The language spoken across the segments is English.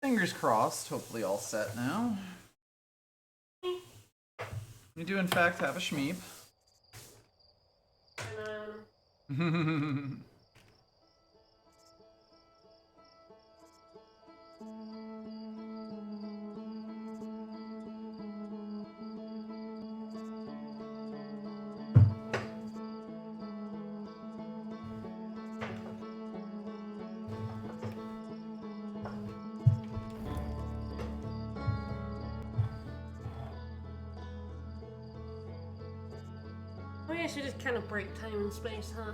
Fingers crossed, hopefully all set now. We do in fact have a Shmeep. Oh yeah, so just kind of break time and space, huh?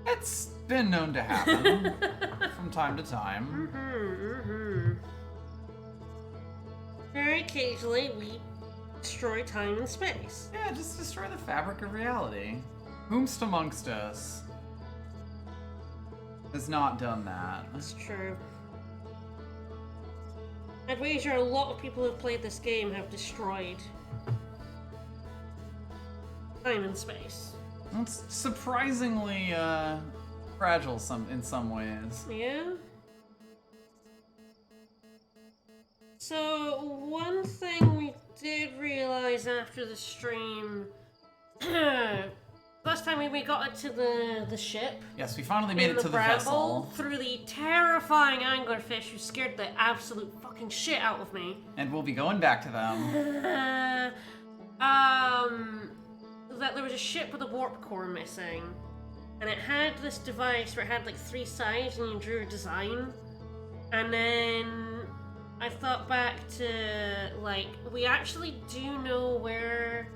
It's been known to happen from time to time. Very occasionally, we destroy time and space. Yeah, just destroy the fabric of reality. Whomst amongst us has not done that. That's true. I'd wager a lot of people who've played this game have destroyed time and space. It's surprisingly fragile in some ways. Yeah? So, one thing we did realize after the stream... last time we got into the ship. Yes, we finally made it to the vessel. Through the terrifying anglerfish who scared the absolute fucking shit out of me. And we'll be going back to them. That there was a ship with a warp core missing. And it had this device where it had like 3 sides and you drew a design. And then I thought back to, like, we actually do know where...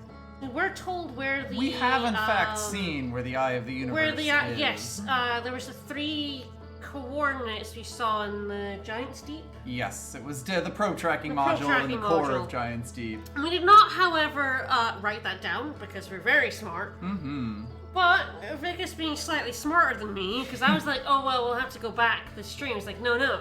We're told where the... We have in fact seen where the Eye of the Universe is. Yes, there was the 3 coordinates we saw in the Giant's Deep. Yes, it was the probe tracking module in the core of Giant's Deep. We did not, however, write that down because we're very smart. But Vic is being slightly smarter than me because I was like, oh well, we'll have to go back the stream. It's like, no.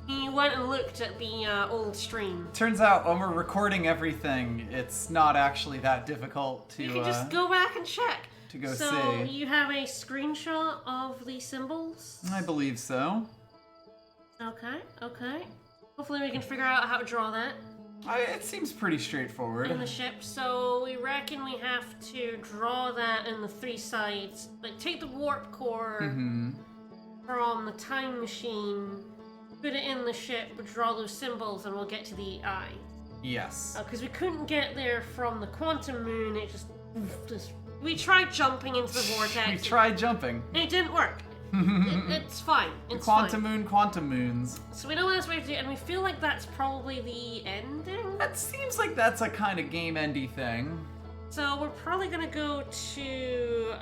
He went and looked at the old stream. Turns out when we're recording everything, it's not actually that difficult to... You can just go back and check. To go see. So you have a screenshot of the symbols? I believe so. Okay. Hopefully we can figure out how to draw that. It seems pretty straightforward. In the ship. So we reckon we have to draw that in the 3 sides. Like take the warp core from the time machine, put it in the ship, draw those symbols, and we'll get to the eye. Yes. Because we couldn't get there from the quantum moon, it just... We tried jumping into the vortex. We tried jumping. It didn't work. It's fine. It's quantum fine. Quantum moons. So we know that's way to do it, and we feel like that's probably the ending. That seems like that's a kind of game-endy thing. So we're probably gonna go to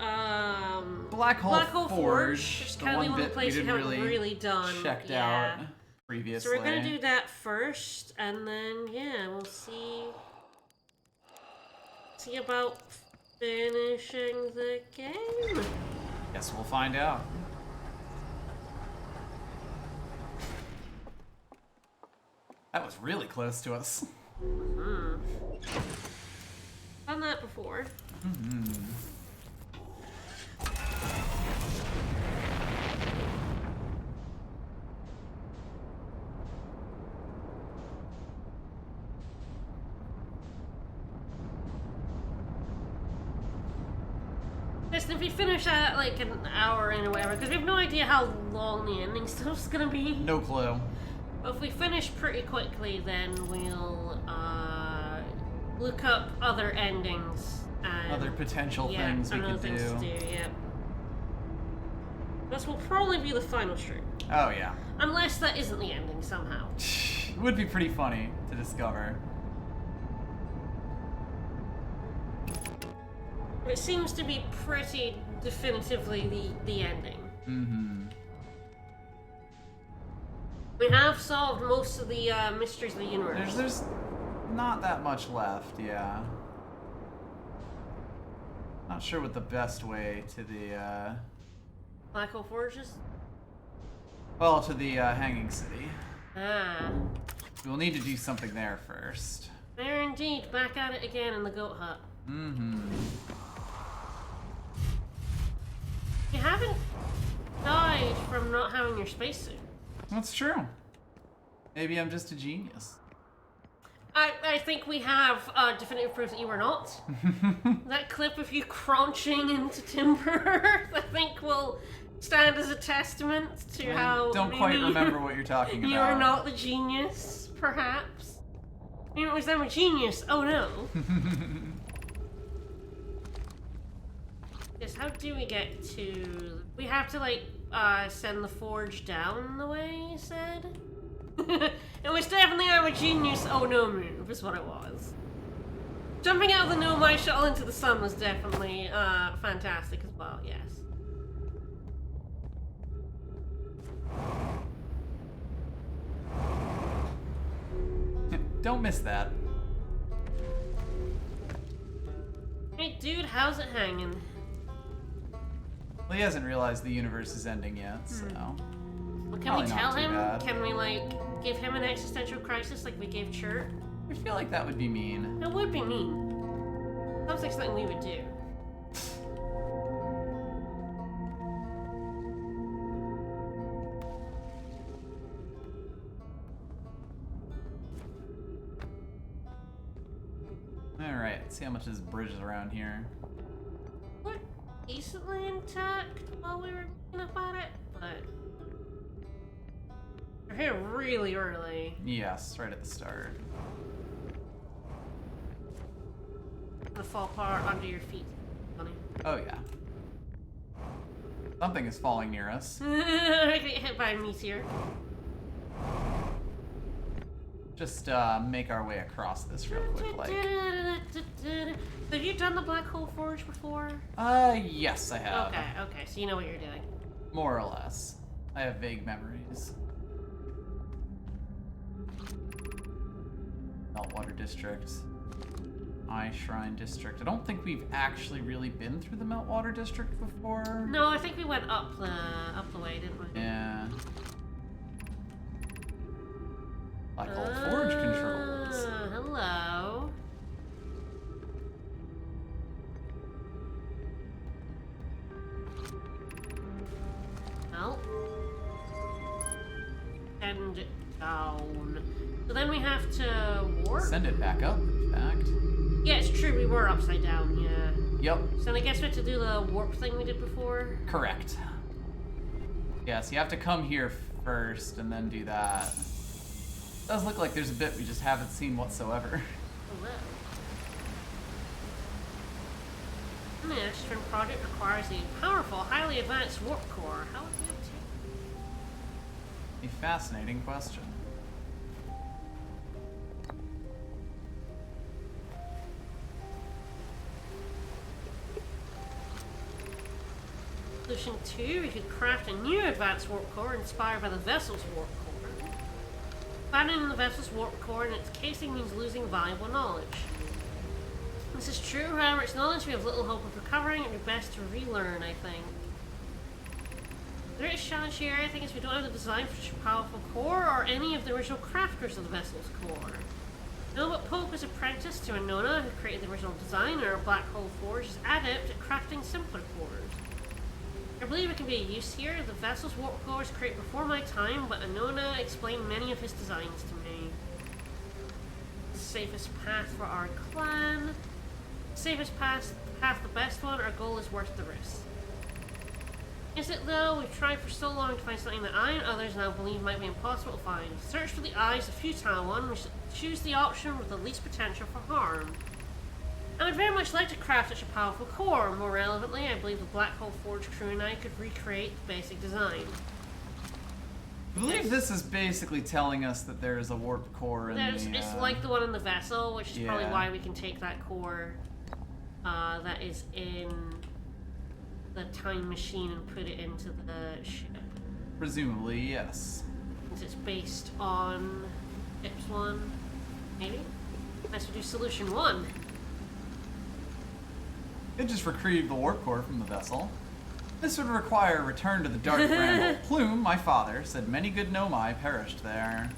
Black Hole Forge. Which is kind of the only place we haven't really done. Checked out previously. So we're gonna do that first, and then we'll see about finishing the game. Guess we'll find out. That was really close to us. Done that before. Listen, if we finish at like an hour in or whatever, because we have no idea how long the ending stuff's gonna be. No clue. But if we finish pretty quickly, then we'll look up other endings. And, other potential things we could do. This will probably be the final stream. Oh yeah. Unless that isn't the ending somehow. It would be pretty funny to discover. It seems to be pretty definitively the ending. We have solved most of the mysteries of the universe. There's not that much left, yeah. Not sure what the best way to the, Black Hole Forges? Well, to the, Hanging City. Ah. We'll need to do something there first. There indeed. Back at it again in the goat hut. You haven't died from not having your spacesuit. That's true. Maybe I'm just a genius. I think we have definitive proof that you are not. That clip of you crunching into timber, I think, will stand as a testament to how... Don't quite remember what you're talking about. You are not the genius, perhaps. You was I'm a genius. Oh no. Yes, how do we get to... We have to, like, send the forge down the way you said? It was definitely I'm a genius oh no move, is what it was. Jumping out of the Nomai shuttle into the sun was definitely fantastic as well, yes. Don't miss that. Hey dude, how's it hanging? Well, he hasn't realized the universe is ending yet, so... Well, can Probably we not tell too him? bad. Can we, like, give him an existential crisis like we gave Chert? I feel like that would be mean. That would be mean. Sounds like something we would do. Alright, let's see how much this bridge is around here. We're decently intact while we were looking up at it, but... We're here really early. Yes, right at the start. The fall apart under your feet. Funny. Oh yeah. Something is falling near us. We're gonna get hit by a meteor. Just make our way across this real quick, like. Have you done the Black Hole Forge before? Yes, I have. Okay, so you know what you're doing. More or less. I have vague memories. Meltwater District. Eye Shrine District. I don't think we've actually really been through the Meltwater District before. No, I think we went up the way, didn't we? Yeah. Black Hole Forge controls. Hello. Well. Send it down. So then we have to warp? Send it back up, in fact. Yeah, it's true, we were upside down, yeah. Yep. So I guess we have to do the warp thing we did before? Correct. Yeah, so you have to come here first and then do that. Does look like there's a bit we just haven't seen whatsoever. Hello. The Astron project requires a powerful, highly advanced warp core. How would we obtain? A fascinating question. Solution 2, we could craft a new advanced warp core inspired by the vessel's warp core. Abandoning the vessel's warp core in its casing means losing valuable knowledge. This is true, however, its knowledge we have little hope of recovering. It would be best to relearn, I think. The greatest challenge here, I think, is we don't have the design for such a powerful core or any of the original crafters of the vessel's core. No, but Pope is apprenticed to Anona, who created the original design, and our Black Hole Forge is adept at crafting simpler cores. I believe it can be of use here. The vessel's warp core was created before my time, but Anona explained many of his designs to me. The safest path for our clan. Safest path, the best one. Our goal is worth the risk. Is it though? We've tried for so long to find something that I and others now believe might be impossible to find. Search for the eye is a futile one. We should choose the option with the least potential for harm. I would very much like to craft such a powerful core. More relevantly, I believe the Black Hole Forge crew and I could recreate the basic design. I believe this is basically telling us that there is a warp core in It's like the one in the vessel, which is probably Yeah. why we can take that core that is in the time machine and put it into the ship. Presumably, yes. Since it's based on Ips1, maybe? Unless we do Solution 1. It just retrieved the warp core from the vessel. This would require a return to the Dark Bramble. Plume, my father, said many good Nomai perished there.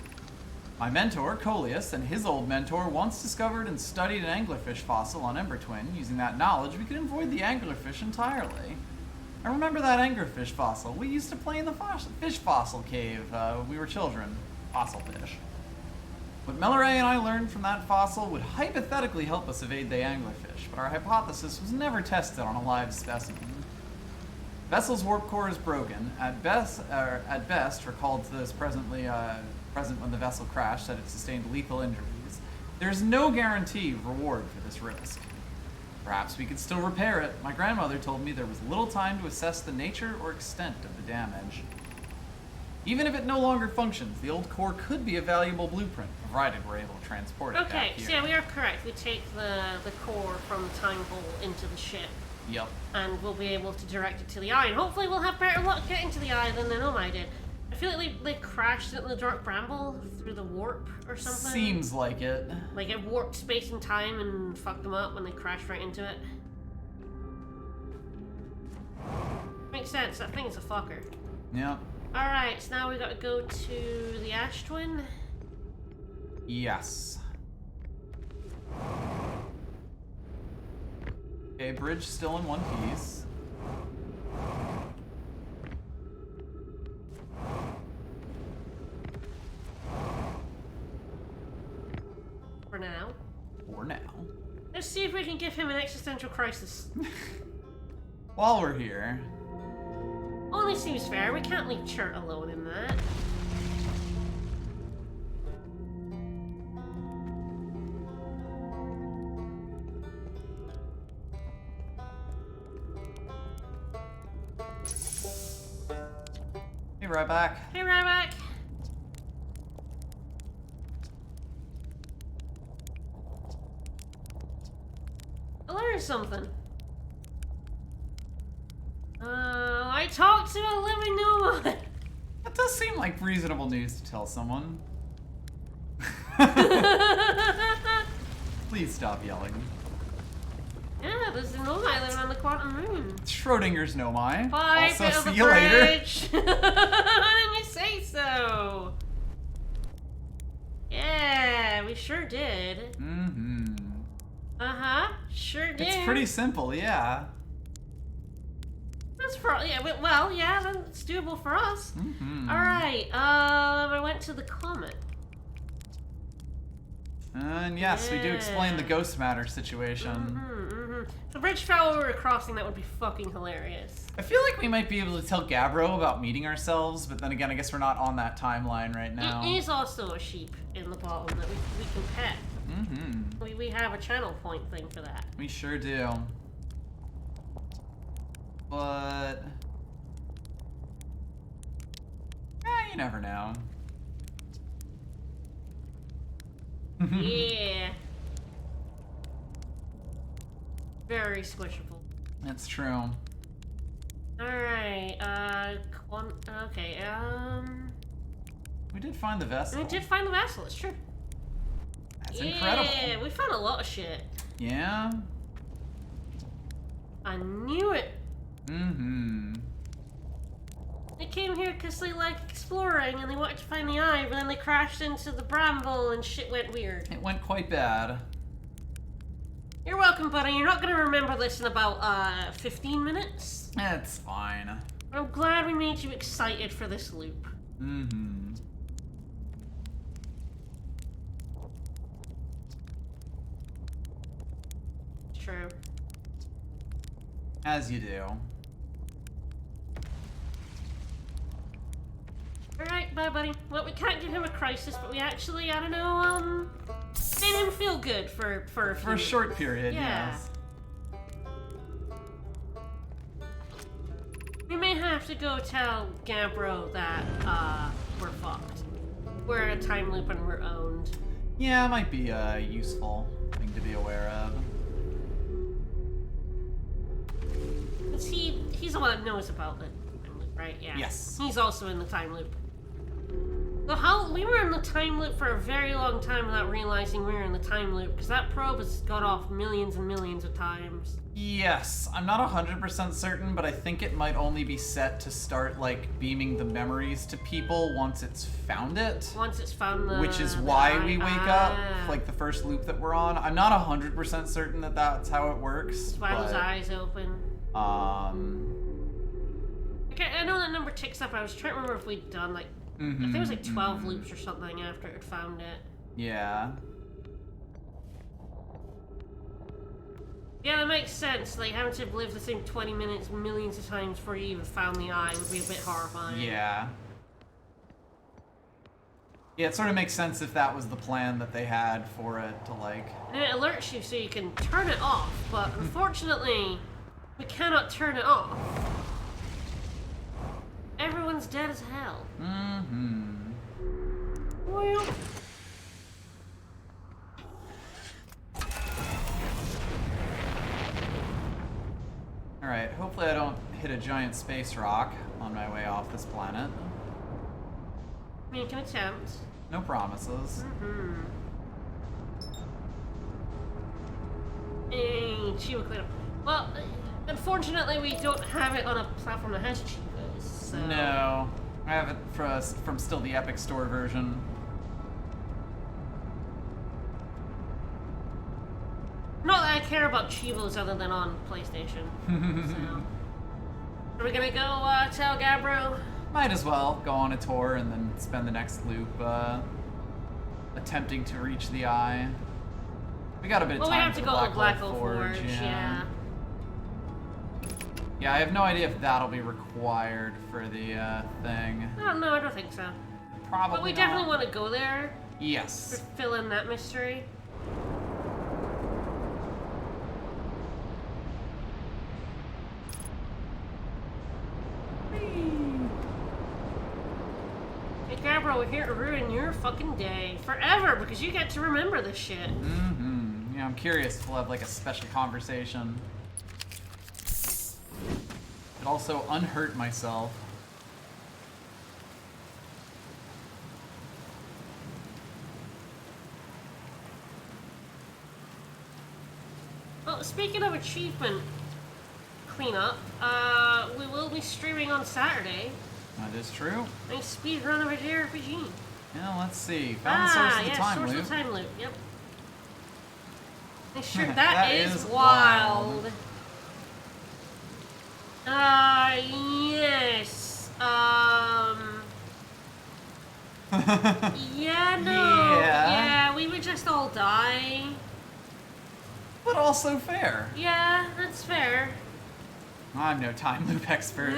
My mentor, Coleus, and his old mentor once discovered and studied an anglerfish fossil on Embertwin. Using that knowledge, we could avoid the anglerfish entirely. I remember that anglerfish fossil. We used to play in the fish fossil cave when we were children. Fossil fish. What Melloray and I learned from that fossil would hypothetically help us evade the anglerfish, but our hypothesis was never tested on a live specimen. Vessel's warp core is broken. At best, recalled to those present when the vessel crashed, that it sustained lethal injuries. There is no guarantee of reward for this risk. Perhaps we could still repair it. My grandmother told me there was little time to assess the nature or extent of the damage. Even if it no longer functions, the old core could be a valuable blueprint, provided we're able to transport it back Okay, here. so yeah, we are correct. We take the core from the time hole into the ship. Yep. And we'll be able to direct it to the eye, and hopefully we'll have better luck getting to the eye than the Nomai did. I feel like they crashed into the dark bramble through the warp or something. Seems like it. Like it warped space and time and fucked them up when they crashed right into it. Makes sense, that thing is a fucker. Yep. Alright, so now we gotta go to the Ash Twin. Yes. Okay, bridge still in one piece. For now. For now. Let's see if we can give him an existential crisis. While we're here. Only seems fair, we can't leave Chert alone in that. Hey, Ryback. Hey, Ryback! I learned something. I talked to a living Noma! That does seem like reasonable news to tell someone. Please stop yelling. Yeah, there's a Nomai living on the quantum moon. Schrodinger's Nomai. Bye, Also, bit of see the you later. bridge. Why didn't you say so? Yeah, we sure did. Mm-hmm. Uh-huh, sure did. It's pretty simple, yeah. That's for, yeah, well, yeah, that's doable for us. Mm-hmm. Alright, I went to the comet. And yes, we do explain the Yeah. ghost matter situation. If the bridge fell over a crossing, that would be fucking hilarious. I feel like we might be able to tell Gabbro about meeting ourselves, but then again, I guess we're not on that timeline right now. It is also a sheep in the bottom that we can pet. Mm-hmm. We have a channel point thing for that. We sure do. But... you never know. Yeah. Very squishable. That's true. Alright, okay, We did find the vessel. we did find the vessel, it's true. That's Yeah, incredible. we found a lot of shit. Yeah? I knew it. Mm-hmm. They came here because they like exploring and they wanted to find the eye, but then they crashed into the bramble and shit went weird. It went quite bad. You're welcome, buddy. You're not gonna remember this in about, 15 minutes. That's fine. I'm glad we made you excited for this loop. Mm-hmm. True. As you do. Alright, bye, buddy. Well, we can't give him a crisis, but we actually, I don't know, made him feel good for a few For a short period, Yeah. yes. We may have to go tell Gabbro that, we're fucked. We're in a time loop and we're owned. Yeah, it might be a useful thing to be aware of. Cause he's the one that knows about the time loop, right? Yeah. Yes. He's also in the time loop. We were in the time loop for a very long time without realizing we were in the time loop, because that probe has gone off millions and millions of times. Yes, I'm not 100% certain, but I think it might only be set to start, like, beaming the memories to people once it's found it. Once it's found the... Which is why we wake up, Ah. like the first loop that we're on. I'm not 100% certain that that's how it works. That's why but, those eyes open. Okay, I know that number ticks up. I was trying to remember if we'd done, like, I think it was like 12 loops or something after it found it. Yeah. Yeah, that makes sense. Like, having to live the same 20 minutes millions of times before you even found the eye would be a bit horrifying. Yeah. Yeah, it sort of makes sense if that was the plan that they had for it to, like... And it alerts you so you can turn it off, but unfortunately, we cannot turn it off. Everyone's dead as hell. Mm-hmm. Well... Alright, hopefully I don't hit a giant space rock on my way off this planet. I mean, you can attempt. No promises. Mm-hmm. Hey, Chiba cleanup. Well, unfortunately, we don't have it on a platform that has Chivas, so... No. I have it from still the Epic Store version. Not that I care about Chivos other than on PlayStation. So. Are we gonna go tell Gabbro? Might as well go on a tour and then spend the next loop attempting to reach the eye. We got a bit of Well, we time have to for go to Black Hole Hole Forge, yeah. Yeah, I have no idea if that'll be required for the thing. Oh, no, I don't think so. Probably But we not. definitely want to go there Yes. to fill in that mystery. Hey, Gabbro, we're here to ruin your fucking day forever because you get to remember this shit. Mm-hmm. Yeah, I'm curious if we'll have like a special conversation. It also unhurt myself. Well, speaking of achievement cleanup, we will be streaming on Saturday. That is true. Nice speedrun of a JRPG. Yeah, let's see. Found the source of the time source loop. of the time loop, yep. Sure, That that is is wild. wild. Yes. Yeah, no. Yeah, we would just all die. But also fair. Yeah, that's fair. I'm no time loop expert.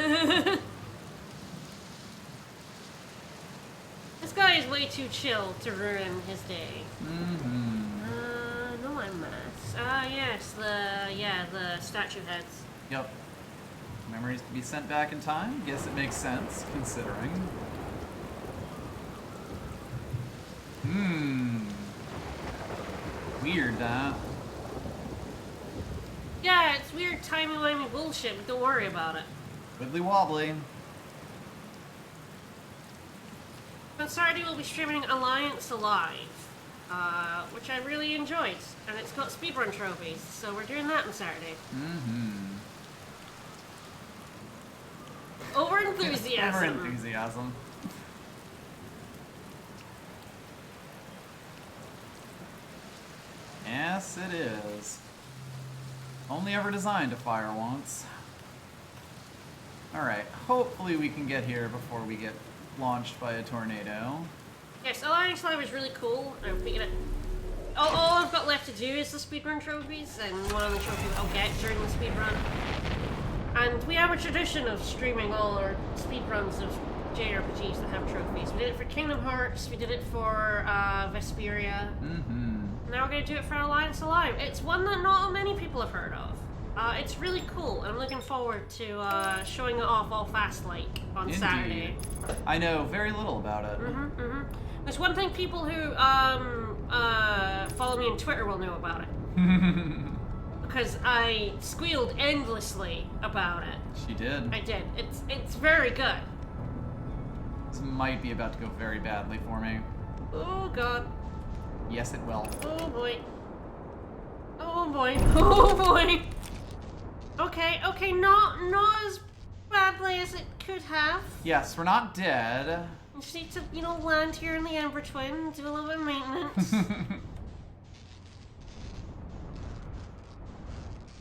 This guy is way too chill to ruin his day. Mm-hmm. No, I'm not. Yes, the statue heads. Yep. Memories to be sent back in time? Guess it makes sense, considering. Weird, that. Yeah, it's weird timey-wimey bullshit, but don't worry about it. Wibbly wobbly. On Saturday, we'll be streaming Alliance Alive, which I really enjoyed, and it's got speedrun trophies, so we're doing that on Saturday. Mm-hmm. Over-enthusiasm. Over-enthusiasm. Yes, it is. Only ever designed to fire once. Alright, hopefully we can get here before we get launched by a tornado. Yes, Alliance Alive is really cool. I'm thinking it. All I've got left to do is the speedrun trophies, and one of the trophies I'll get during the speedrun. And we have a tradition of streaming all our speedruns of JRPGs that have trophies. We did it for Kingdom Hearts, we did it for Vesperia. Mm-hmm. Now we're going to do it for Alliance Alive. It's one that not many people have heard of. It's really cool. I'm looking forward to showing it off all fast-like on Indeed. Saturday. I know very little about it. There's one thing people who follow me on Twitter will know about it. Because I squealed endlessly about it. She did. I did. It's very good. This might be about to go very badly for me. Oh god. Yes, it will. Oh boy. Oh boy. Oh boy. Okay, not as badly as it could have. Yes, we're not dead. You just need to, land here in the Ember Twin, do a little bit of maintenance.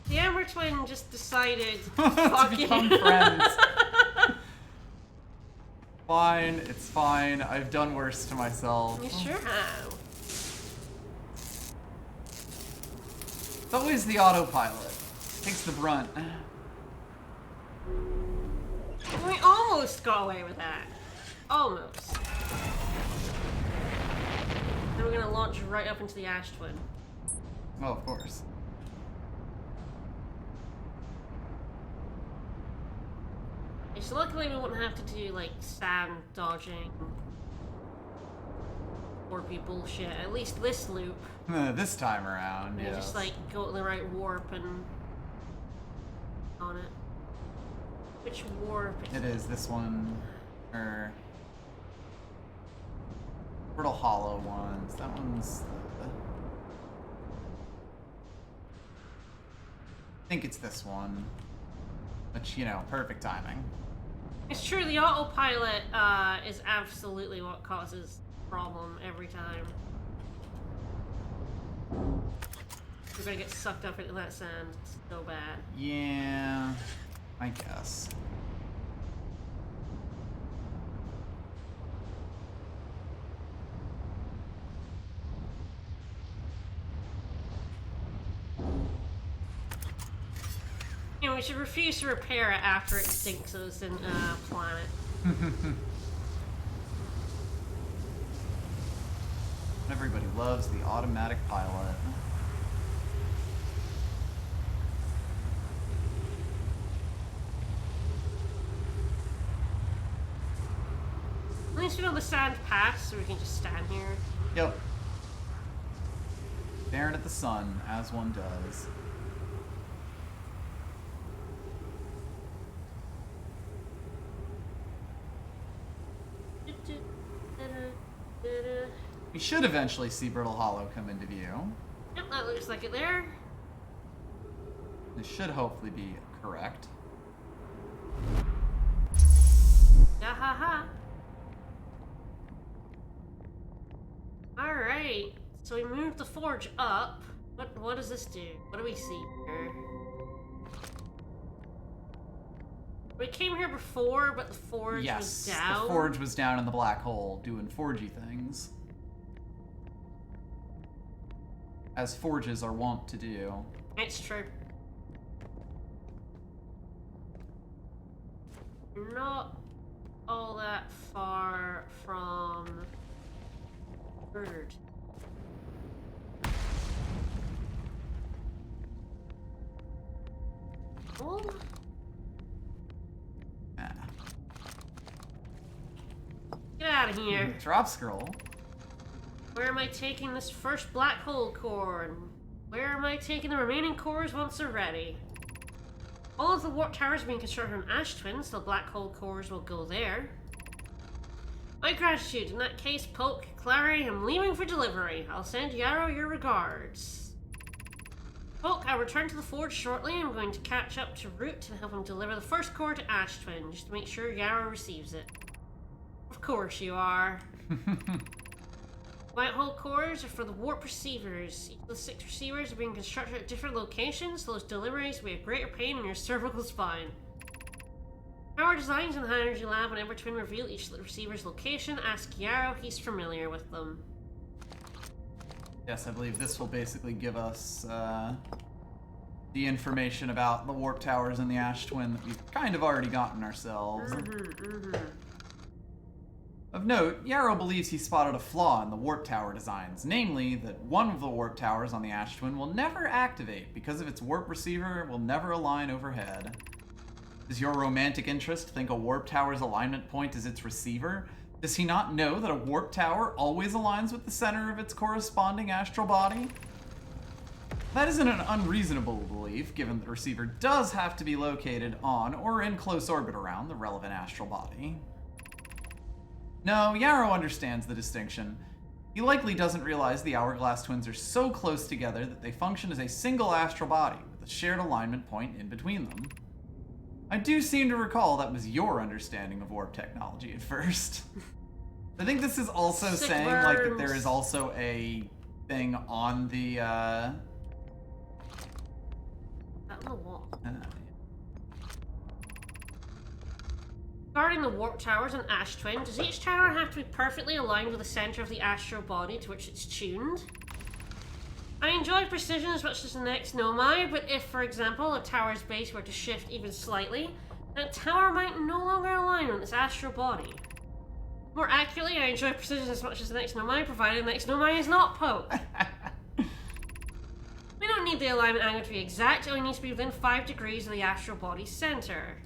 The Ember Twin just decided to become friends. Fine, it's fine. I've done worse to myself. You sure have. It's always the autopilot. Takes the brunt. We almost got away with that. Almost. Then we're gonna launch right up into the Ash Twin. Oh, of course. So luckily we won't have to do like sand dodging or be bullshit. At least this loop. This time around, yeah. Just like go to the right warp and on it. Which warp? It is this one, or Portal Hollow ones. That one's. I think it's this one. Which, you know, perfect timing. It's true, the autopilot is absolutely what causes the problem every time. You're gonna get sucked up into that sand. It's so bad. Yeah, I guess. You know, we should refuse to repair it after it sinks us in planet. Everybody loves the automatic pilot. At least we know the sand paths, so we can just stand here. Yep. Staring at the sun, as one does. We should eventually see Brittle Hollow come into view. Yep, that looks like it there. This should hopefully be correct. Yeah, ha ha. Alright, so we moved the forge up. What does this do? What do we see here? We came here before, but the forge was down. The forge was down in the black hole doing forgy things. As forges are wont to do. It's true. Not all that far from Bird. Oh. Ah. Get out of here. Drop scroll. Where am I taking this first black hole core? And where am I taking the remaining cores once they're ready? All of the warp towers are being constructed on Ash Twin, so the black hole cores will go there. My gratitude. In that case, Poke, Clary, I'm leaving for delivery. I'll send Yarrow your regards. Poke, I'll return to the forge shortly. I'm going to catch up to Root and help him deliver the first core to Ash Twin, just to make sure Yarrow receives it. Of course you are. White hole cores are for the warp receivers. Each of the 6 receivers are being constructed at different locations, so those deliveries will be a greater pain in your cervical spine. Our designs in the High Energy Lab and Twin reveal each of the receiver's location. Ask Yarrow, he's familiar with them. Yes, I believe this will basically give us the information about the warp towers and the Ash Twin that we've kind of already gotten ourselves. Of note, Yarrow believes he spotted a flaw in the warp tower designs, namely that one of the warp towers on the Ash Twin will never activate because of its warp receiver will never align overhead. Does your romantic interest think a warp tower's alignment point is its receiver? Does he not know that a warp tower always aligns with the center of its corresponding astral body? That isn't an unreasonable belief, given that the receiver does have to be located on or in close orbit around the relevant astral body. No, Yarrow understands the distinction. He likely doesn't realize the Hourglass twins are so close together that they function as a single astral body, with a shared alignment point in between them. I do seem to recall that was your understanding of warp technology at first. I think this is also saying, like, that there is also a thing on the, Out on the wall. Regarding the warp towers on Ash Twin, does each tower have to be perfectly aligned with the center of the astral body to which it's tuned? I I enjoy precision as much as the next Nomai, but if, for example, a tower's base were to shift even slightly, that tower might no longer align with its astral body. More accurately, I enjoy precision as much as the next Nomai, provided the next Nomai is not Pope. We don't need the alignment angle to be exact, it only needs to be within 5 degrees of the astral body's center.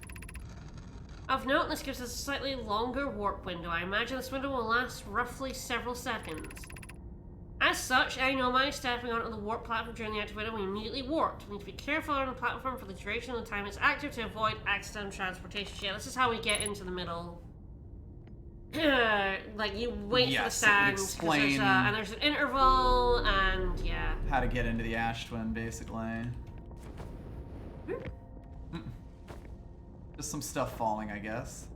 Of note, this gives us a slightly longer warp window. I imagine this window will last roughly several seconds. As such, any Nomai stepping onto the warp platform during the active window will immediately warp. We need to be careful on the platform for the duration of the time it's active to avoid accidental transportation. Yeah, this is how we get into the middle. Like, you wait for the sand, and there's an interval, and yeah. How to get into the Ash Twin, basically. Just some stuff falling, I guess.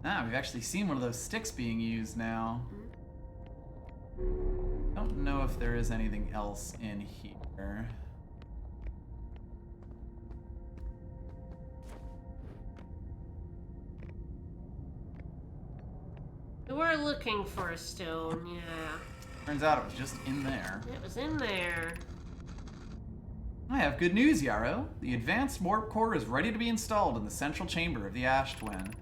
Ah, we've actually seen one of those sticks being used now. Don't know if there is anything else in here. We were looking for a stone, yeah. Turns out it was just in there. It was in there. I have good news, Yarrow. The advanced warp core is ready to be installed in the central chamber of the Ash Twin.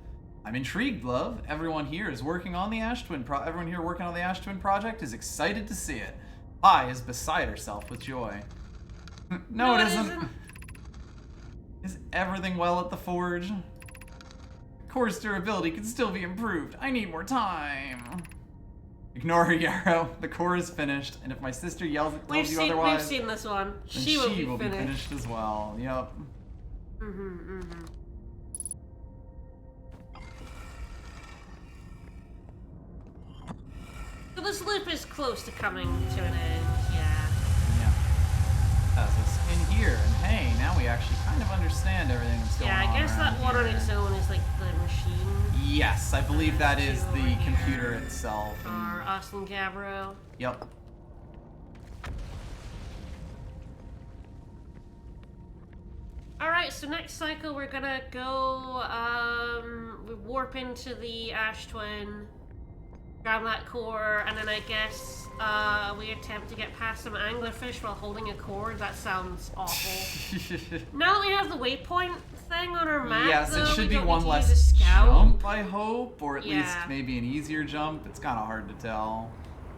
I'm intrigued, love. Everyone here working on the Ash Twin project is excited to see it. Pi is beside herself with joy. No, it isn't. Is everything well at the forge? The core's durability can still be improved. I need more time. Ignore her, Yarrow. The core is finished, and if my sister tells you otherwise, we've seen this one. Then she will be finished as well. Yep. So this loop is close to coming to an end, yeah. It's in here, and hey, now we actually kind of understand everything that's going on. Yeah, I guess that one on its own is like the machine. Yes, I believe that is the computer itself. Or Austin Gabbro. Yep. Alright, so next cycle we're gonna go, we warp into the Ash Twin, grab that core, and then I guess, we attempt to get past some anglerfish while holding a cord. That sounds awful. Now that we have the waypoint thing on our map, yes, though, it should we be don't one need to less use a scout. jump, I hope, or at Yeah. least maybe an easier jump. It's kind of hard to tell.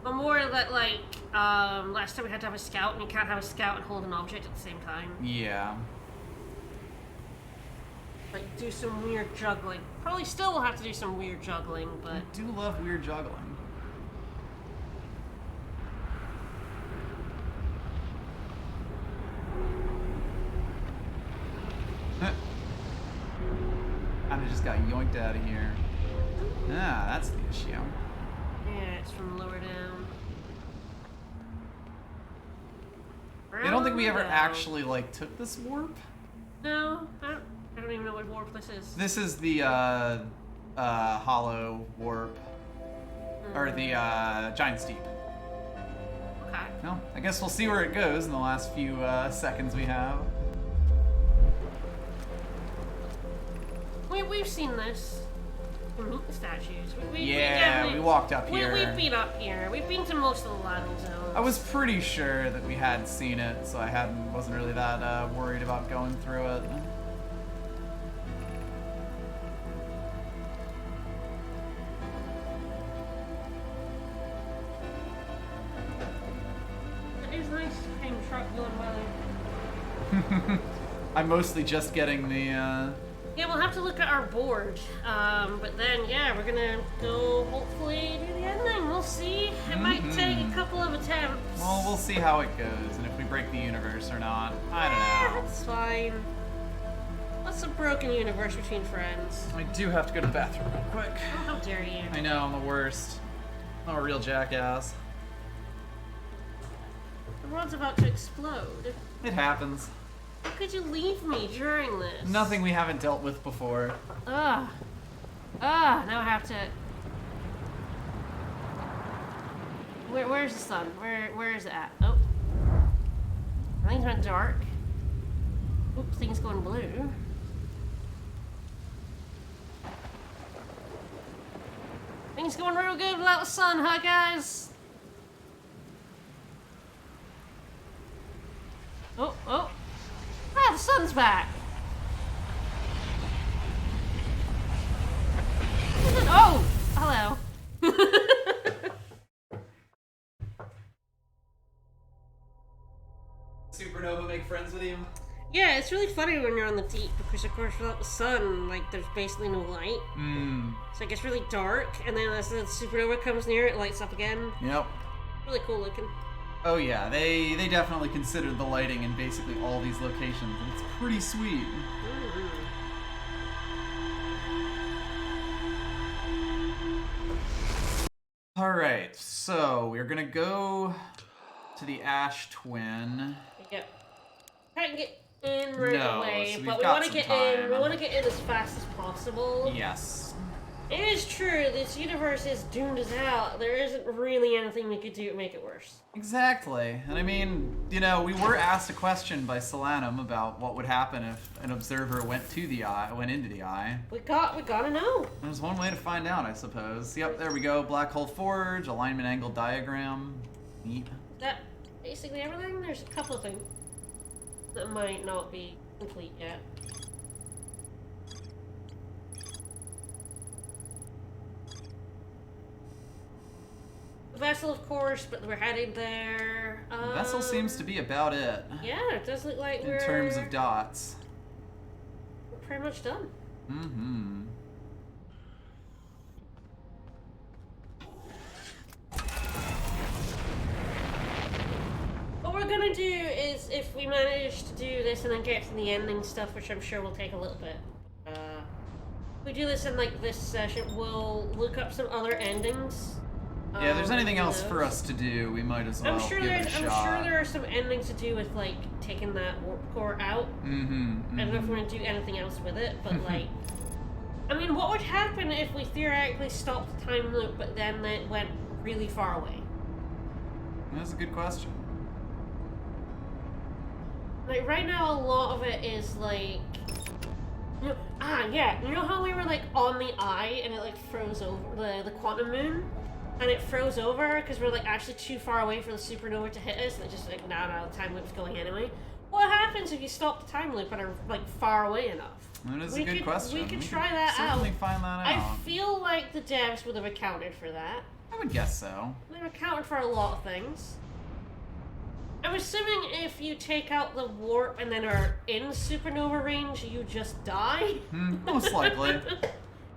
But more that, like, last time we had to have a scout, and you can't have a scout and hold an object at the same time. Yeah. Like, do some weird juggling. Probably still will have to do some weird juggling, but... I do love weird juggling. Kinda just got yoinked out of here. Ah, that's the issue. Yeah, it's from lower down. I don't think we ever actually, like, took this warp. No, I don't even know what warp this is. This is the, hollow warp. Or the, giant steep. Okay. Well, I guess we'll see where it goes in the last few, seconds we have. We've seen this. We meet the statues. We walked up here. We've been up here. We've been to most of the landing zones. I was pretty sure that we had seen it, so I wasn't really that worried about going through it. It is nice seeing truck going by. I'm mostly just getting the, Yeah, we'll have to look at our board. But then, yeah, we're gonna go hopefully do the ending. We'll see. It might take a couple of attempts. Well, we'll see how it goes, and if we break the universe or not. I don't know. That's fine. What's a broken universe between friends? I do have to go to the bathroom real quick. Oh, how dare you. I know, I'm the worst. I'm a real jackass. The world's about to explode. It happens. How could you leave me during this? Nothing we haven't dealt with before. Ugh. Now I have to... Where's the sun? Where is it at? Oh. Things went dark. Oops, things going blue. Things going real good without the sun, huh, guys? sun's back! Oh! Hello. Supernova make friends with you? Yeah, it's really funny when you're on the deep because, of course, without the sun, like, there's basically no light. So it gets really dark, and then as the supernova comes near, it lights up again. Yep. Really cool looking. Oh yeah, they definitely considered the lighting in basically all these locations, and it's pretty sweet. Alright, so we're gonna go to the Ash Twin. Yep. Try and get in right away, so but we want to get in. We want to get in as fast as possible. Yes. It is true. This universe is doomed us out. There isn't really anything we could do to make it worse. Exactly. And I mean, you know, we were asked a question by Solanum about what would happen if an observer went into the eye. We gotta know. There's one way to find out, I suppose. Yep, there we go. Black hole forge, alignment angle diagram. Neat. Is that basically everything? There's a couple of things that might not be complete yet. The vessel, of course, but we're heading there. The vessel seems to be about it. Yeah, it does look like in terms of dots. We're pretty much done. Mm-hmm. What we're gonna do is, if we manage to do this and then get to the ending stuff, which I'm sure will take a little bit. If we do this in like this session, we'll look up some other endings. Yeah, if there's anything else for us to do, we might as well I'm sure give it a shot. I'm sure there are some endings to do with like taking that warp core out. I don't know if we're gonna do anything else with it, but like, I mean, what would happen if we theoretically stopped the time loop, but then it went really far away? That's a good question. Like right now, a lot of it is like, you know, you know how we were like on the eye and it like froze over the quantum moon. And it froze over because we're like actually too far away for the supernova to hit us. And it just like, no, the time loop's going anyway. What happens if you stop the time loop and are like far away enough? That is a good question. We could try that out. Certainly find that out. I feel like the devs would have accounted for that. I would guess so. They've accounted for a lot of things. I'm assuming if you take out the warp and then are in supernova range, you just die. Most likely.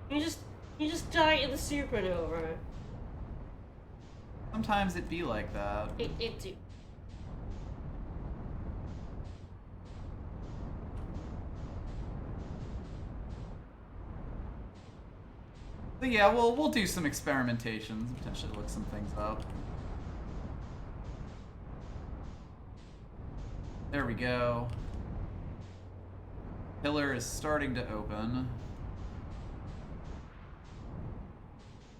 you just die in the supernova. Sometimes it be like that. It do. But yeah, we'll do some experimentations, potentially look some things up. There we go. Pillar is starting to open.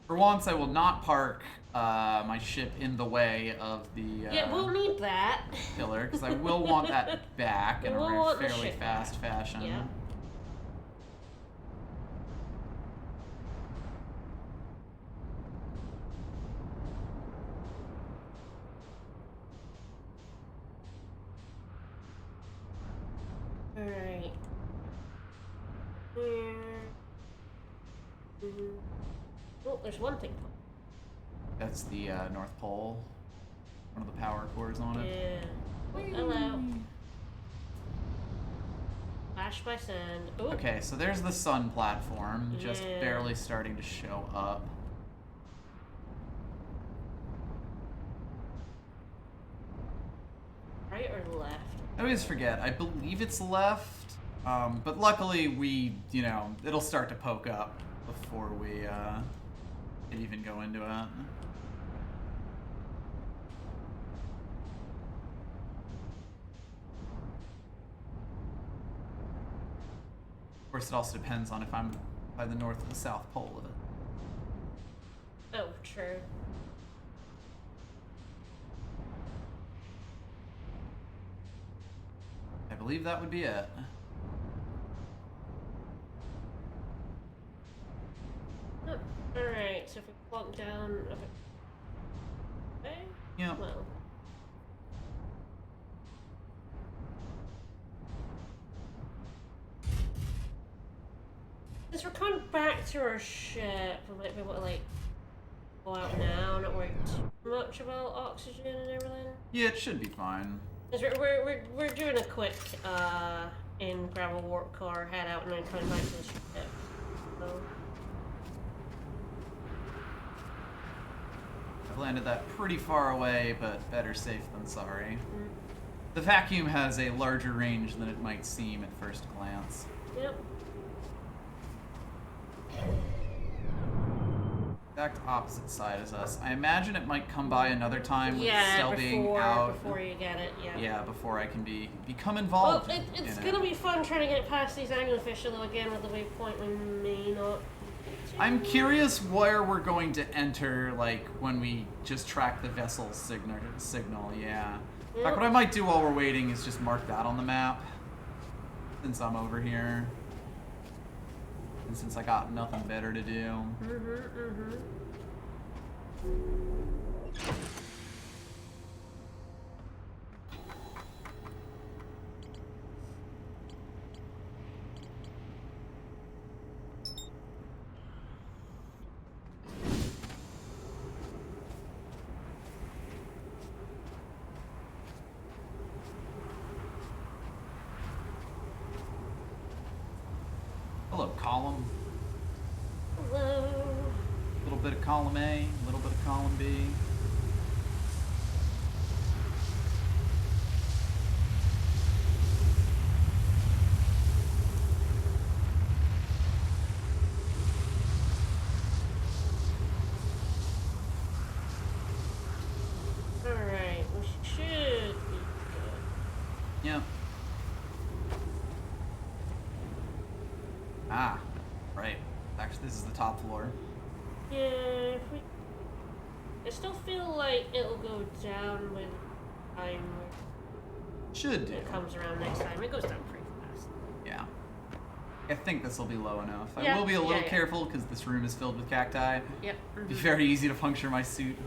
For once, I will not park my ship in the way of the yeah, we'll need that. pillar, because I will want that back in a fairly fast fashion. Yeah. Alright. Oh, there's one thing. That's the North Pole. One of the power cores on it. Yeah. Hello. Flash by sand. Ooh. Okay, so there's the sun platform, just barely starting to show up. Right or left? I always forget. I believe it's left, but luckily we, you know, it'll start to poke up before we even go into it. Of course, it also depends on if I'm by the north or the south pole of it. Oh, true. I believe that would be it. Oh, alright, so if we plunk down a bit. Okay? Yeah. Well. Since we're coming back to our ship, we might be able to like go out now and not worry too much about oxygen and everything. Yeah, it should be fine. We're doing a quick in, grab a warp car, head out, and then coming back to the ship. So. I've landed that pretty far away, but better safe than sorry. The vacuum has a larger range than it might seem at first glance. Yep. Exact opposite side as us. I imagine it might come by another time with Stell being out. Before you get it, yeah. Yeah, before I can become involved. Well, it's gonna be fun trying to get past these anglerfish, although again with the waypoint we may not. I'm curious where we're going to enter, like, when we just track the vessel's signal, yeah. In fact, what I might do while we're waiting is just mark that on the map, since I'm over here. And since I got nothing better to do. Hello, column. Hello. A little bit of column A, a little bit of column B. Alright, we should be good. Yeah. Ah, right. Actually, this is the top floor. Yeah, I still feel like it'll go down with time. Should do. When it comes around next time. It goes down pretty fast. Yeah. I think this will be low enough. Yeah, I will be a little yeah. careful because this room is filled with cacti. Yep. It'd be very easy to puncture my suit.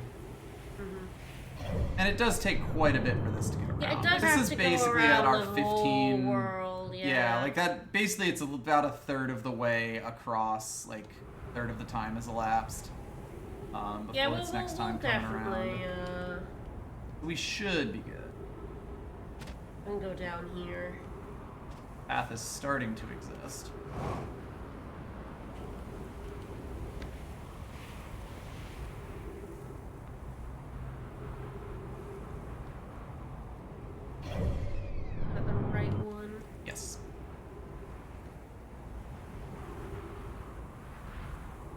And it does take quite a bit for this to get around. Yeah, it does this have is to basically go around at our the 15 whole world, yeah. like that. Basically, it's about a third of the way across. Like, a third of the time has elapsed before its next time coming around. We should be good. I can go down here. Path is starting to exist. Is that the right one? Yes.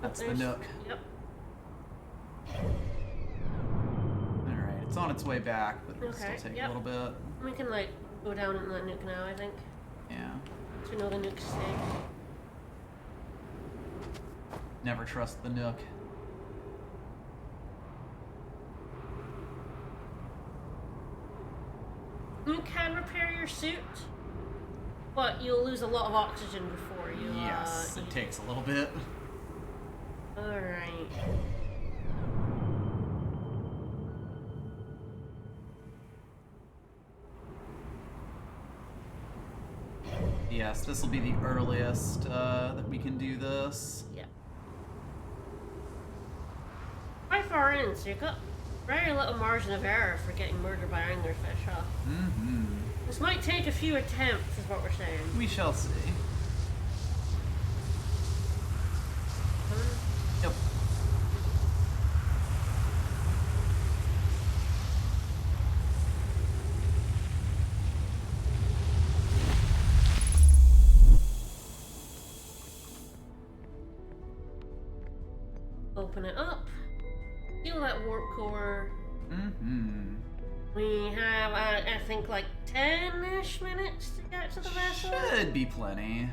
That's the Nook. Yep. Alright, it's on its way back, but it'll Okay, still take yep. a little bit. We can like go down in that nuke now, I think. Yeah. So we know the nuke's safe. Never trust the Nook. You can repair your suit, but you'll lose a lot of oxygen before you. Yes, it takes a little bit. Alright. Yes, this will be the earliest that we can do this. Yeah. Quite far in, so you've got very little margin of error for getting murdered by anglerfish, huh? Mm-hmm. This might take a few attempts, is what we're saying. We shall see. Yep. Open it up. Seal that warp core. Mm-hmm. We have, I think, like 10-ish minutes to get to the vessel. Should be plenty.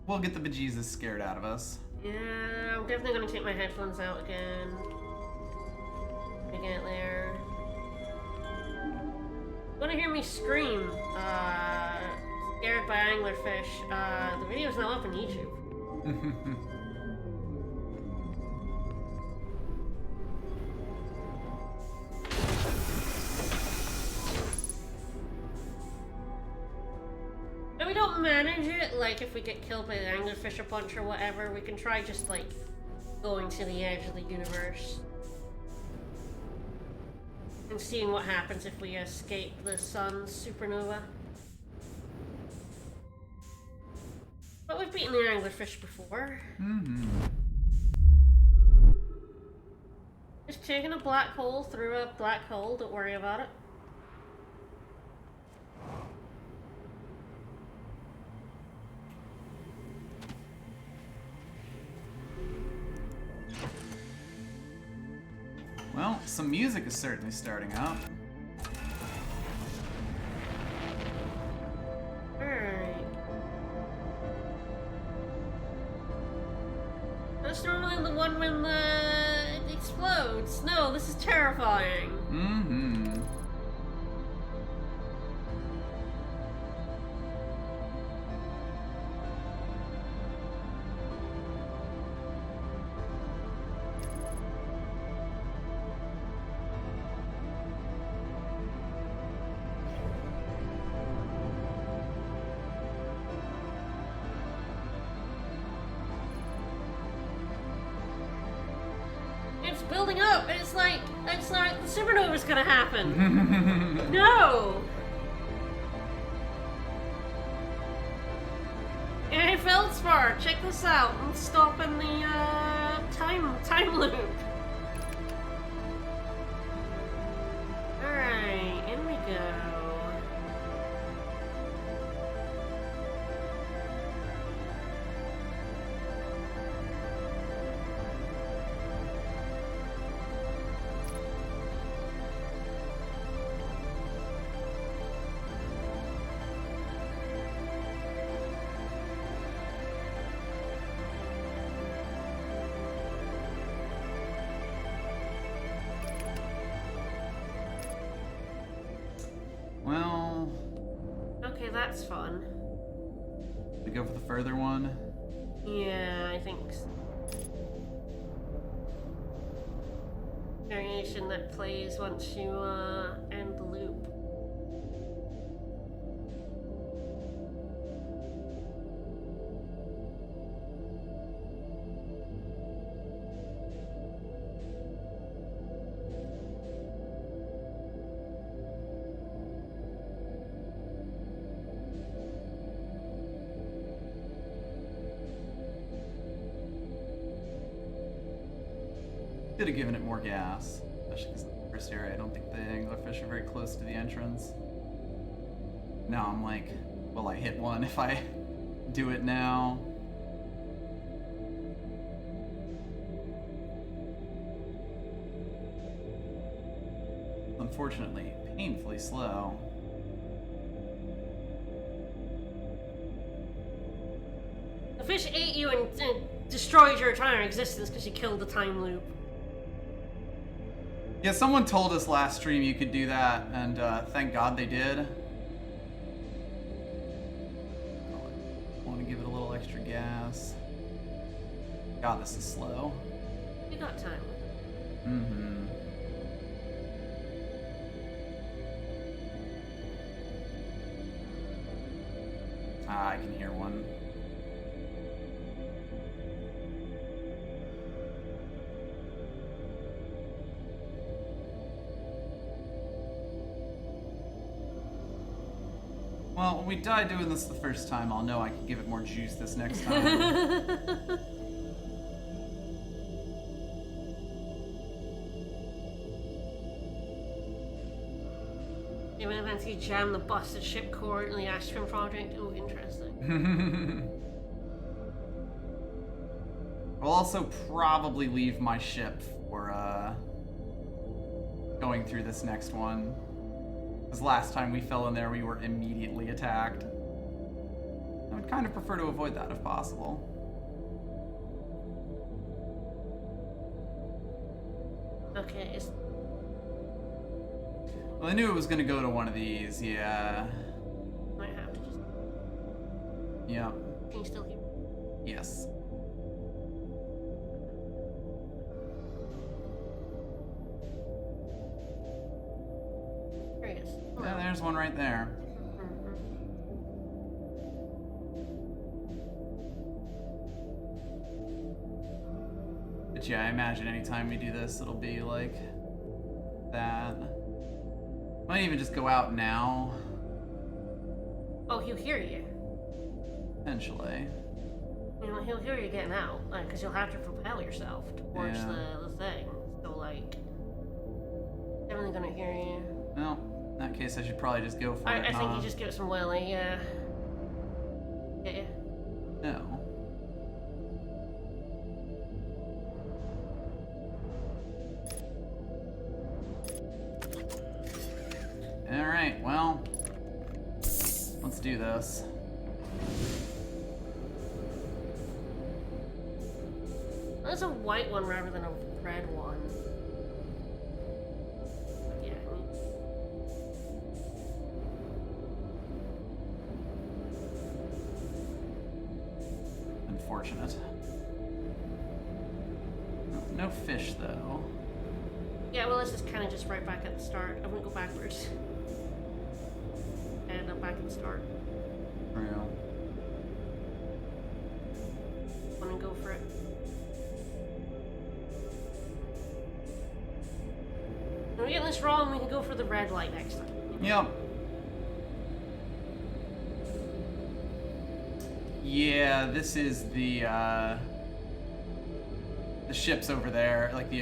We'll get the bejesus scared out of us. Yeah, I'm definitely gonna take my headphones out again. To get there. Wanna hear me scream? Scared by anglerfish. The video's now up on YouTube. we don't manage it, like if we get killed by the anglerfish or punch or whatever, we can try just like going to the edge of the universe and seeing what happens if we escape the sun's supernova. But we've beaten the anglerfish before. Just taking a black hole through a black hole, don't worry about it. Well, some music is certainly starting up. Alright. That's normally the one when it explodes. No, this is terrifying. It's building up. It's like the supernova's gonna happen. No. Hey, Feldspar, check this out. I'm stopping the time loop. All right, in we go. Well... Okay, that's fun. We go for the further one? Yeah, I think so. Variation that plays once you end the loop. Could have given it more gas, especially because in the first area, I don't think the anglerfish are very close to the entrance. Now I'm like, will I hit one if I do it now? Unfortunately, painfully slow. The fish ate you and destroyed your entire existence because you killed the time loop. Yeah, someone told us last stream you could do that, and thank God they did. Want to give it a little extra gas. God, this is slow. You got time. Ah, I can hear one. Well, when we die doing this the first time, I'll know I can give it more juice this next time. Even if you jam the busted ship core in the Ash Cream project, oh, interesting. I'll also probably leave my ship for going through this next one. Because last time we fell in there, we were immediately attacked. I would kind of prefer to avoid that if possible. Okay, it's... Well, I knew it was going to go to one of these, yeah. Might have to just... Yeah. Can you still hear? Yes. There he is. Yeah, there's one right there. yeah, I imagine anytime we do this, it'll be like that. Might even just go out now. Oh, he'll hear you. Potentially. You know, he'll hear you getting out, because you'll have to propel yourself towards the thing. So, like, definitely gonna hear you. Well, in that case, I should probably just go for it. I think you just give it some willy, yeah. Yeah. No. Alright, well, let's do this. There's a white one rather than a red one. Yeah. Unfortunate. No fish, though. Yeah, well, this is kind of just right back at the start. I wouldn't go backwards. And I'm back at the start. Real. Want to go for it? If we get this wrong, we can go for the red light next time. Yep. Yeah, this is the ship's over there, like the,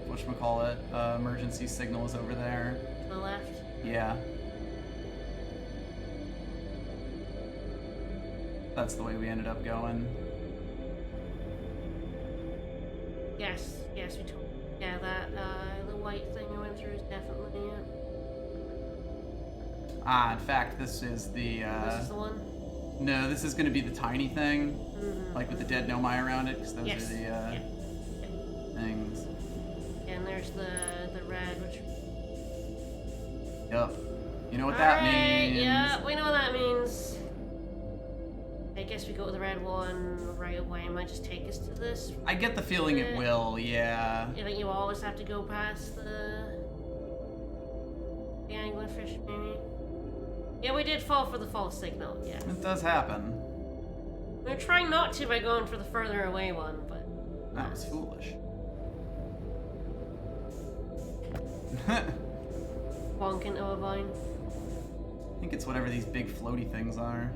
whatchamacallit, emergency signal is over there. To the left? Yeah. That's the way we ended up going. Yes, we told. Yeah, that, the white thing we went through is definitely it. Ah, in fact, this is the, This is the one? No, this is gonna be the tiny thing, like with the dead Nomai around it, because those Yes. are the, things. And there's the red, which... Yep. You know what that means. Yeah, we know what that means. I guess we go to the red one right away. It might just take us to this. I get the feeling it will, yeah. You think you always have to go past the anglerfish, maybe? Yeah, we did fall for the false signal, yeah. It does happen. We were trying not to by going for the further away one, but... That was foolish. Bonk into a vine. I think it's whatever these big floaty things are.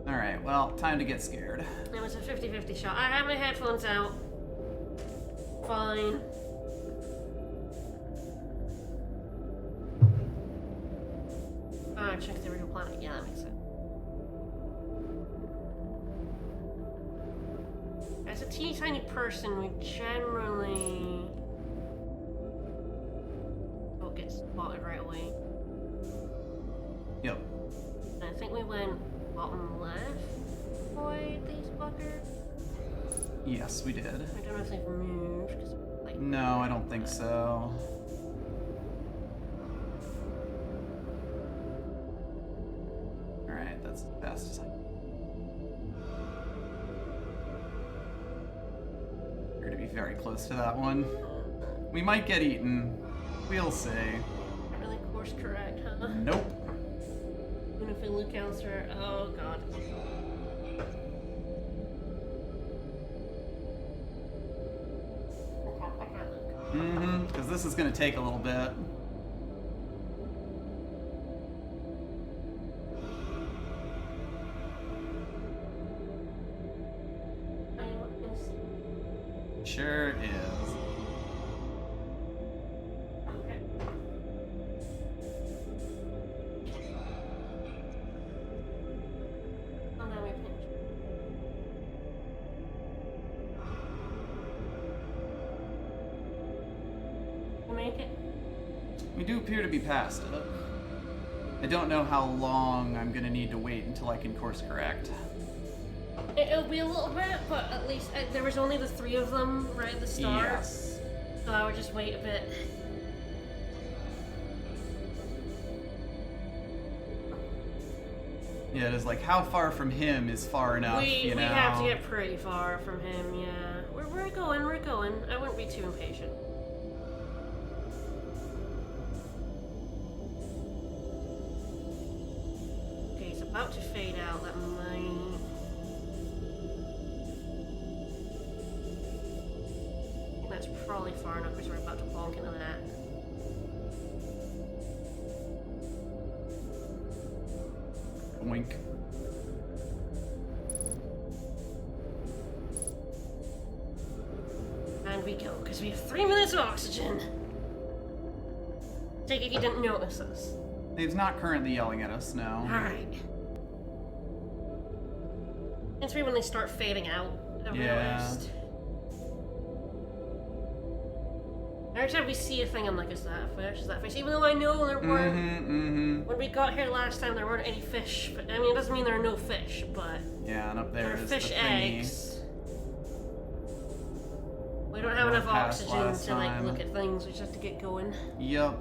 Alright, well, time to get scared. It was a 50-50 shot. I have my headphones out. Fine. Ah, check the original planet. Yeah, that makes sense. As a teeny tiny person, we generally don't get spotted right away. Yep. And I think we went bottom left. Avoid these fuckers. Yes, we did. I don't know if they've moved. 'Cause, like, No, I don't think so. Alright, that's as fast as I can. We're gonna be very close to that one. We might get eaten. We'll see. not really course correct, huh? Nope. Even if we look elsewhere. Oh god. I can't look. Mm-hmm, because this is gonna take a little bit. Sure is. Okay. Oh, now we pinch. You make it? We do appear to be past it. I don't know how long I'm gonna need to wait until I can course correct. It'll be a little bit, but at least there was only the 3 of them right at the start. Yes. So I would just wait a bit. Yeah, it is like how far from him is far enough, We you know? have to get pretty far from him, yeah. We're going. I wouldn't be too impatient. Okay, it's about to fade out. That might... That's probably far enough because we're about to bonk into that. Wink. And we go, because we have 3 minutes of oxygen. Take it you didn't notice us. Dave's not currently yelling at us, no. Alright. It's when they start fading out, I've noticed. Every time we see a thing, I'm like, is that a fish? Is that a fish? Even though I know there weren't... When we got here last time, there weren't any fish. But I mean, it doesn't mean there are no fish, but... Yeah, and up there is fish the thingy. eggs. We don't have enough oxygen to, like, look at things. We just have to get going. Yup.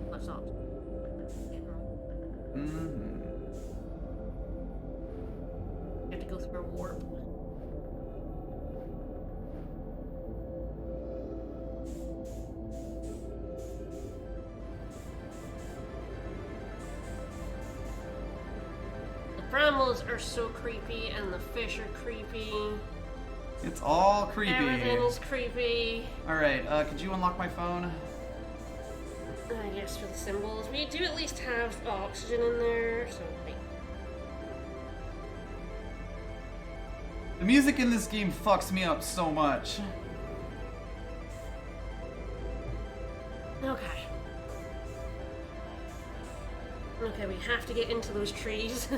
What's up? You have to go through a warp. The brambles are so creepy, and the fish are creepy. It's all creepy. Everything is creepy. Alright, could you unlock my phone? I guess for the symbols. We do at least have oxygen in there, so like... The music in this game fucks me up so much. Okay. Okay, we have to get into those trees.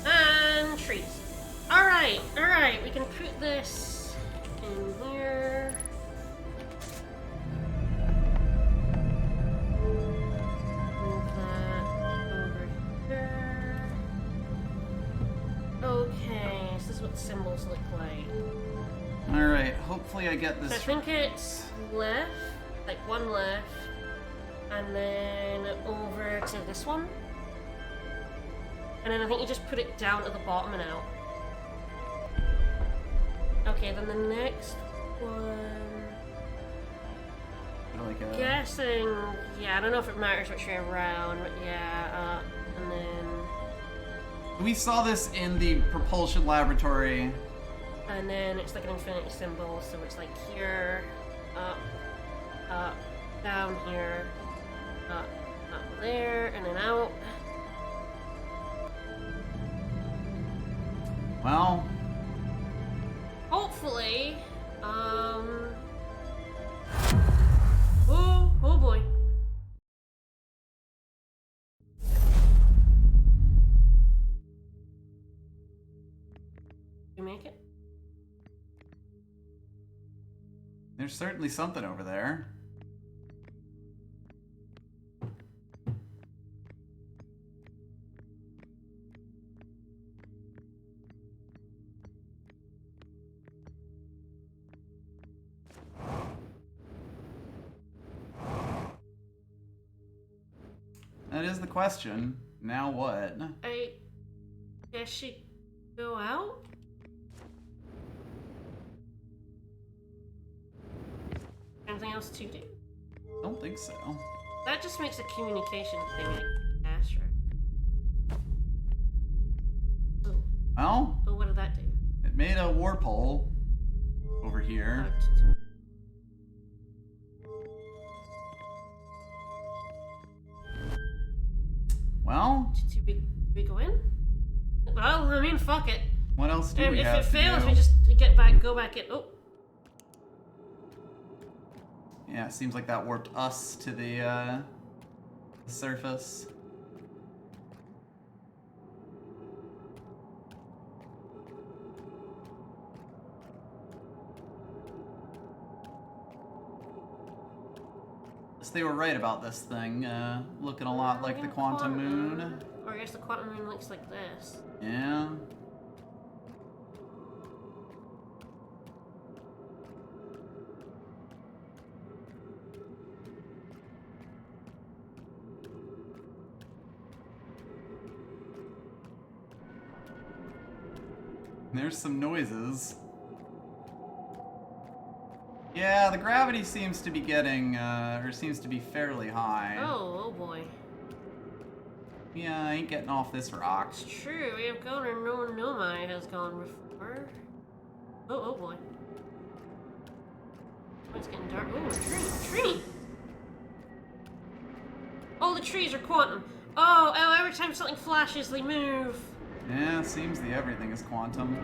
And trees. Alright, we can put this in here. Move that over here. Okay, so this is what the symbols look like. Alright, hopefully I get this. So I think it's left, like one left, and then over to this one. And then I think you just put it down at the bottom and out. Okay, then the next one... Like a... Guessing... Yeah, I don't know if it matters which way around, but yeah, and then... We saw this in the propulsion laboratory. And then it's like an infinity symbol, so it's like here, up, down here, up there, and then out. Well... Hopefully, oh boy. You make it? There's certainly something over there. That is the question. Now what? I guess she go out? Anything else to do? I don't think so. That just makes a communication thing faster. Oh. Well, Oh, what did that do? it made a warp hole over here. Well, Did we go in? Well, I mean, fuck it. what else do we have If it to fails, do? we just go back in. Oh. Yeah, it seems like that warped us to the surface. So they were right about this thing, looking a lot like the quantum moon. Or I guess the quantum moon looks like this. Yeah. There's some noises. Yeah, the gravity seems to be getting, or seems to be fairly high. Oh boy. Yeah, I ain't getting off this rock. It's true, we have gone where no Nomai has gone before. Oh boy. Oh, it's getting dark. Oh, a tree! Oh, the trees are quantum. Oh, every time something flashes, they move. Yeah, seems the everything is quantum.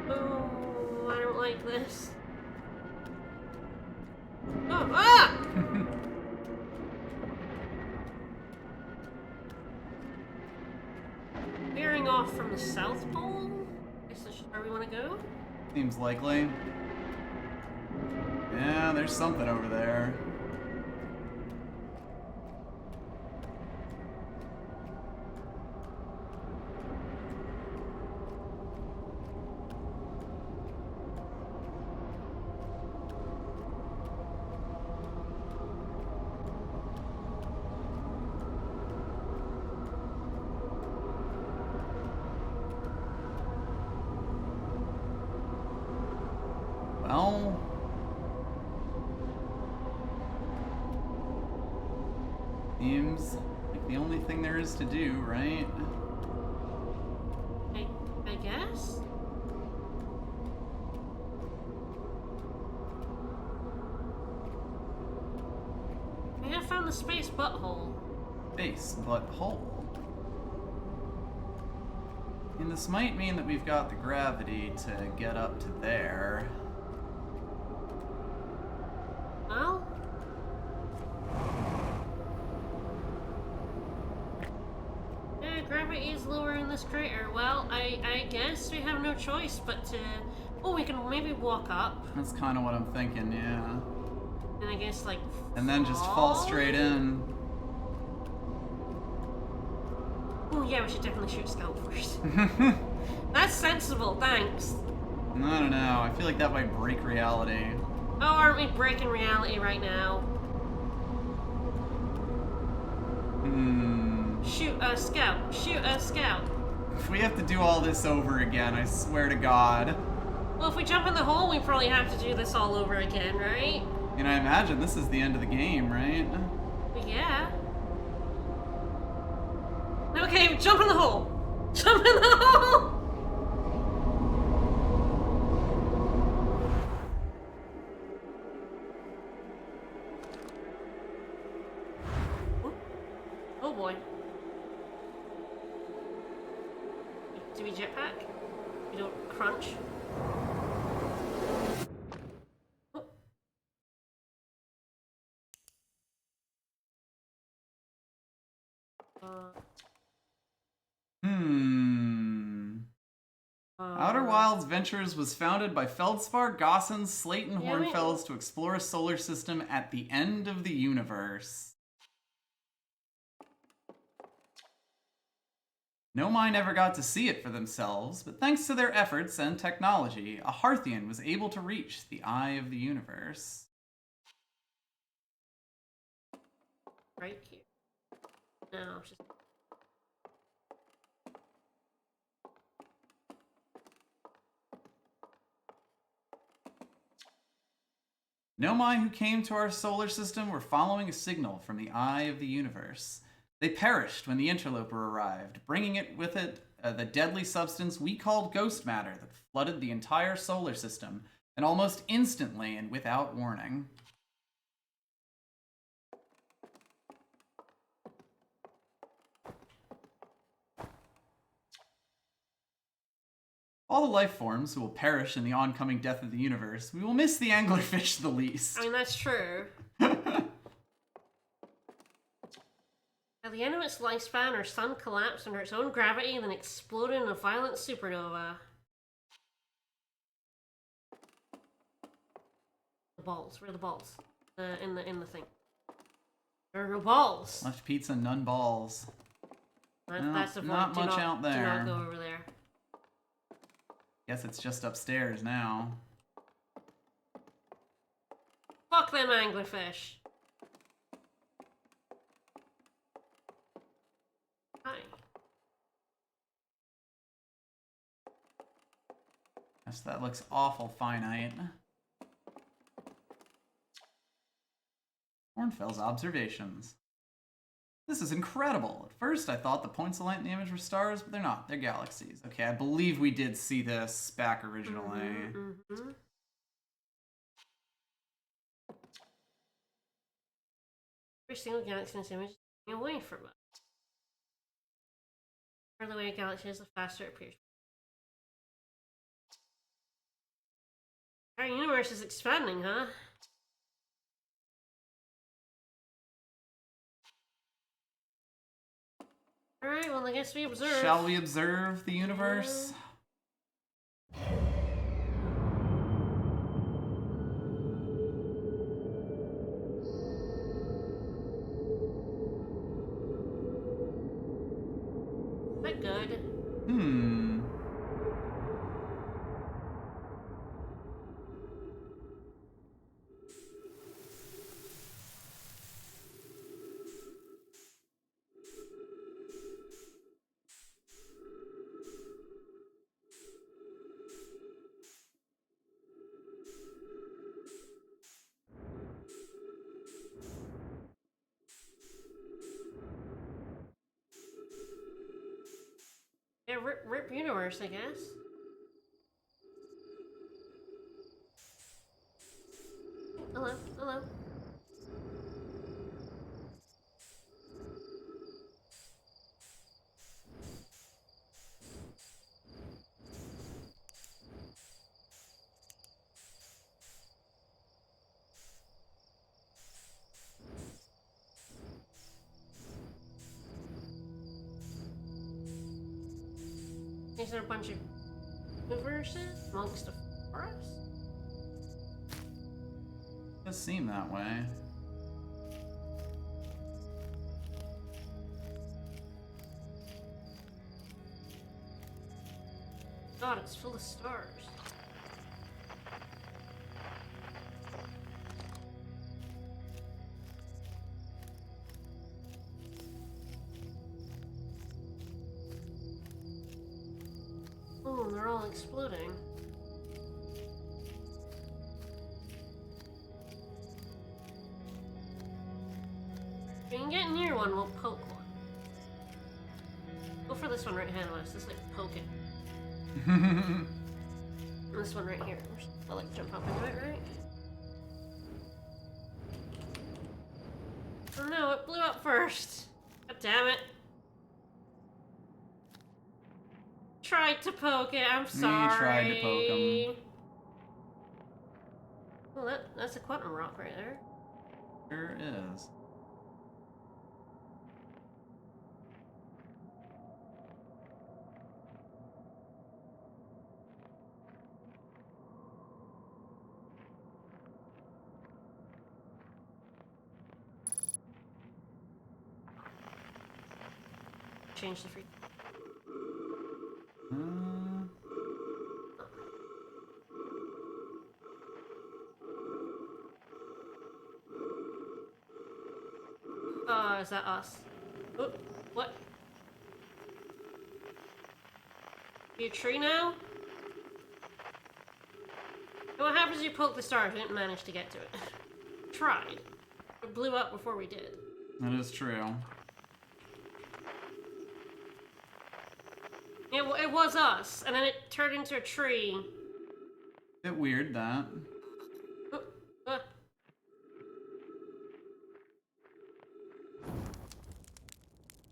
Oh, I don't like this. Oh, ah! Veering off from the South Pole? Guess that's where we want to go? Seems likely. Yeah, there's something over there. Well, seems like the only thing there is to do, right? I guess? We have found the space butthole. Base, but hole. And this might mean that we've got the gravity to get up to there. Well? Yeah, gravity is lower in this crater. Well, I guess we have no choice but to... Oh, we can maybe walk up. That's kind of what I'm thinking, yeah. And I guess, like, And then just fall straight in. Oh, yeah, we should definitely shoot Scout first. That's sensible, thanks. I don't know. I feel like that might break reality. Oh, aren't we breaking reality right now? Shoot a Scout. Shoot a Scout. If we have to do all this over again, I swear to God. Well, if we jump in the hole, we probably have to do this all over again, right? And I imagine this is the end of the game, right? But yeah. Okay, jump in the hole! Jump in the hole! Oh boy. Do we jetpack? We don't crunch? Outer Wilds Ventures was founded by Feldspar, Gossens, Slate, and Yeah, Hornfels to explore a solar system at the end of the universe. Nomai never got to see it for themselves, but thanks to their efforts and technology, a Hearthian was able to reach the eye of the universe. Right here. No, it's just... Nomai who came to our solar system were following a signal from the eye of the universe. They perished when the interloper arrived, bringing it with it the deadly substance we called ghost matter that flooded the entire solar system, and almost instantly and without warning. All the life forms who will perish in the oncoming death of the universe, we will miss the anglerfish the least. I mean, that's true. At the end of its lifespan, our sun collapsed under its own gravity and then exploded in a violent supernova. The balls. Where are the balls? In the thing. There are no balls. Left pizza, none balls. That's the not point. much out there. Do not go over there. Guess it's just upstairs now. Fuck them anglerfish. Hi. Yes, that looks awful finite. Hornfell's observations. This is incredible. At first, I thought the points of light in the image were stars, but they're not. They're galaxies. Okay, I believe we did see this back originally. Every single galaxy in this image is moving away from us. The further away a galaxy is, the faster it appears. Our universe is expanding, huh? Alright, well, I guess we observe. Shall we observe the universe? Quite good. Yeah, rip universe, I guess. Hello, hello. Is there a bunch of universes amongst the forest? Does seem that way. God, it's full of stars. Oh, they're all exploding. If we can get near one, we'll poke one. Go for this one right ahead of us. Just like poke it. This one right here. I'll like jump up into it, right? Oh no, it blew up first. God damn it. Tried to poke it, I'm sorry. We tried to poke him. Well, that's a quantum rock right there. Sure is. Change the free. Is that us? Oh, what? Are you a tree now? And what happens if you poke the star if you didn't manage to get to it? Tried. It blew up before we did. That is true. It was us, and then it turned into a tree. Bit weird, that.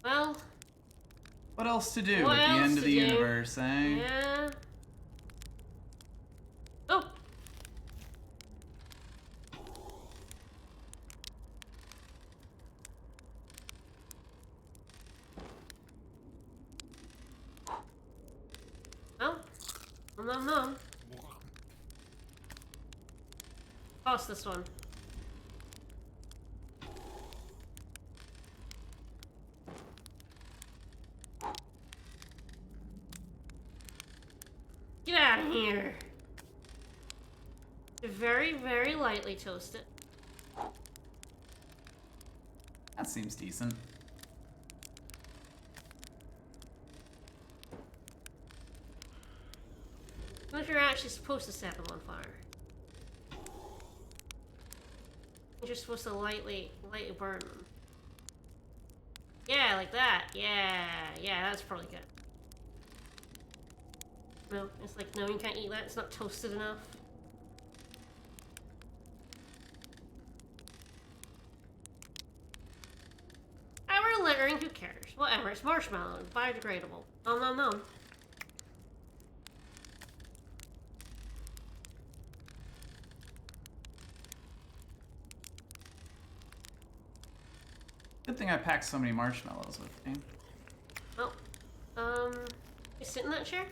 Well... What else to do at the end of the universe, eh? Yeah. Oh! Oh. Nom nom. Toss this one. Get out of here. Very, very lightly toast it. That seems decent. Suppose you're actually supposed to set them on fire. You're just supposed to lightly burn them. Yeah, like that. Yeah, that's probably good. No, it's like, no, you can't eat that. It's not toasted enough. However, littering, who cares? Whatever, it's marshmallow. It's biodegradable. Nom nom nom. Good thing I packed so many marshmallows with me. Oh, you sit in that chair?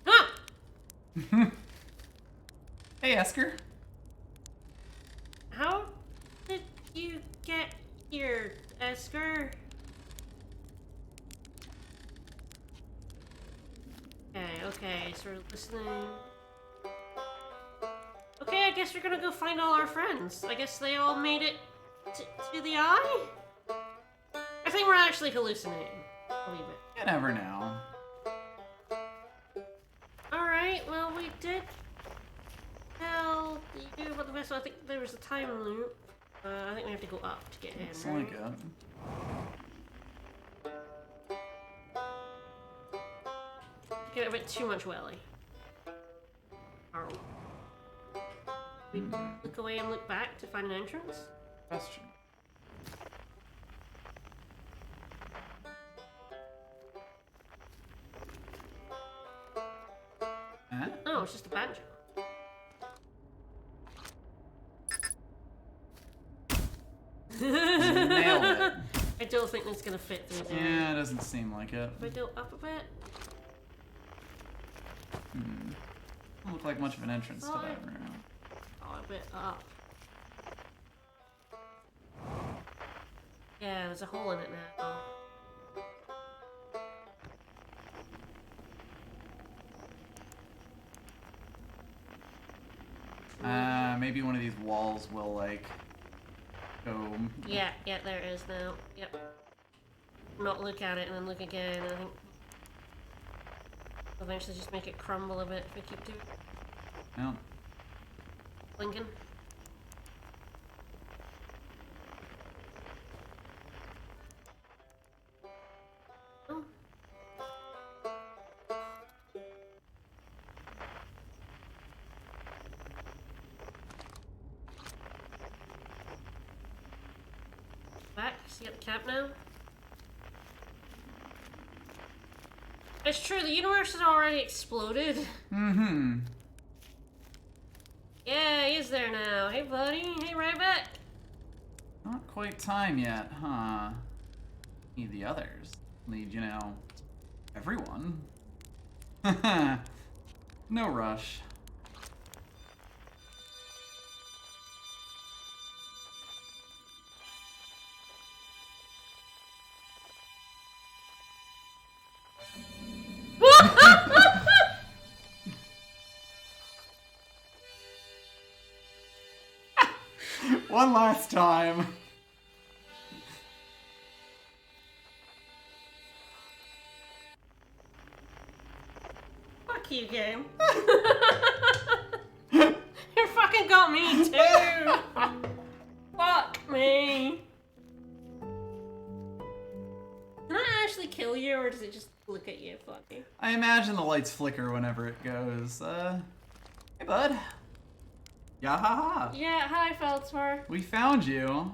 Ah! Hey, Esker. How did you get here, Esker? Okay, so we're listening. Okay, I guess we're gonna go find all our friends. I guess they all made it to the eye? I think we're actually hallucinating a wee bit. You never know. Alright, well, we did tell you about the vessel. I think there was a time loop. I think we have to go up to get in. It's right? like it. Get a bit too much welly. Oh. We look away and look back to find an entrance? Question. Huh? Oh, it's just a banjo. Nailed it. I don't think that's gonna fit through there. Yeah, it doesn't seem like it. If I go up a bit? Doesn't look like much of an entrance to that room. Oh, a bit up. Yeah, there's a hole in it now. Maybe one of these walls will, like, go... Yeah, there it is now. Yep. Not look at it and then look again. I think eventually just make it crumble a bit if we keep doing it. Yeah. Blinking. Oh. Back, so you got the cap now? It's true, the universe has already exploded. Mm-hmm. Yeah, he's there now. Hey, buddy. Hey, right back. Not quite time yet, huh? Need the others. Need, you know, everyone. No rush. One last time. Fuck you, game. You fucking got me too. Fuck me. Can I actually kill you, or does it just look at you? Fuck you. I imagine the lights flicker whenever it goes. Hey, bud. Yeah, ha ha. Yeah, hi, Feldspar. We found you.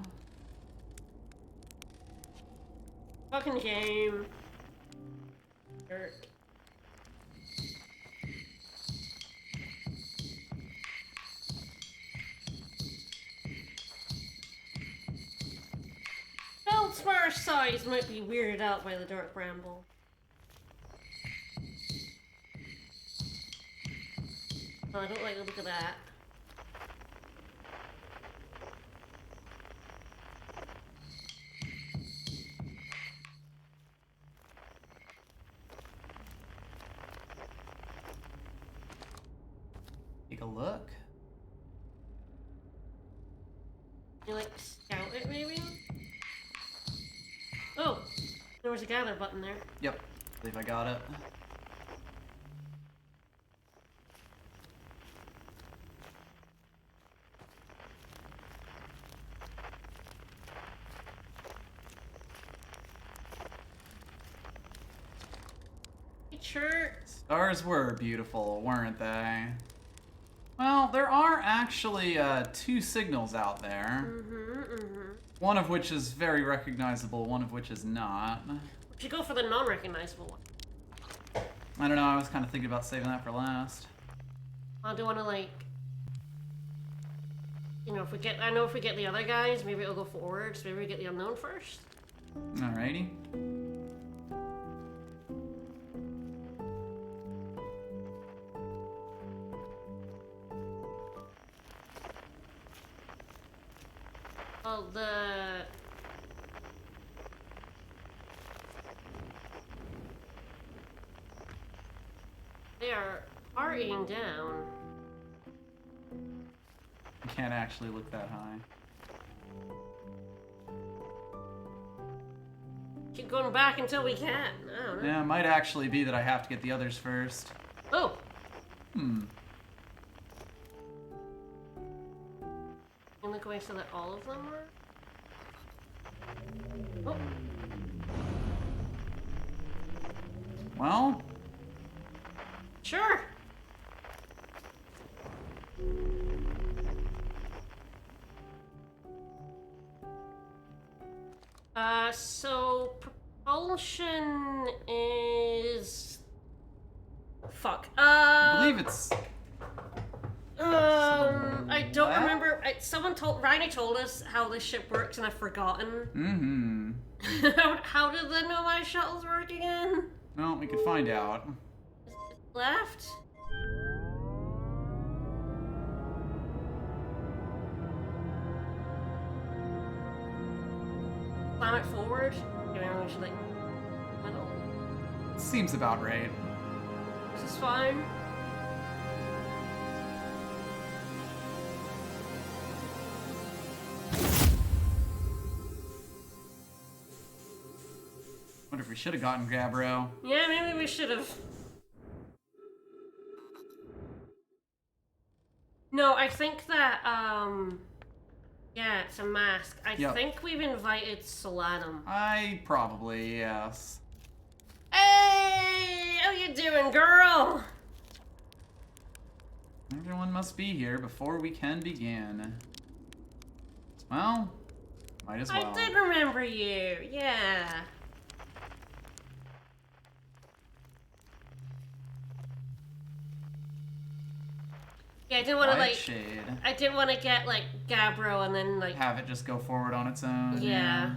Fucking game. Jerk. Feldspar's size might be weirded out by the dark bramble. Oh, I don't like the look of that. Take a look. You like scout it maybe? Oh! There was a gather button there. Yep. I believe I got it. nature. Stars were beautiful, weren't they? Well, there are actually 2 signals out there. One of which is very recognizable, one of which is not. We should go for the non-recognizable one. I don't know, I was kind of thinking about saving that for last. I do want to, like... You know, I know if we get the other guys, maybe it'll go forward, so maybe we get the unknown first. Alrighty. Well, they are partying down. I can't actually look that high. Keep going back until we can. I don't know. Yeah, it might actually be that I have to get the others first. Oh! Hmm. I'm going so that all of them are... Oh! Well, Sure! So propulsion is... Fuck. I believe it's... I don't What? remember. Riley told us how this ship works and I've forgotten. How did the Nomai shuttles work again? Well, we could find out. Left? Slam it forward? Maybe we should, like, middle. Seems about right. This is fine. Wonder if we should have gotten Gabbro. Yeah, maybe we should have. No, I think that, yeah, it's a mask. I think we've invited Solanum. Probably, yes. Hey! How you doing, girl? Everyone must be here before we can begin. Well, might as well. I did remember you, yeah. Yeah, I didn't want to, like... Shade. I didn't want to get, like, Gabbro and then, like... Have it just go forward on its own. Yeah.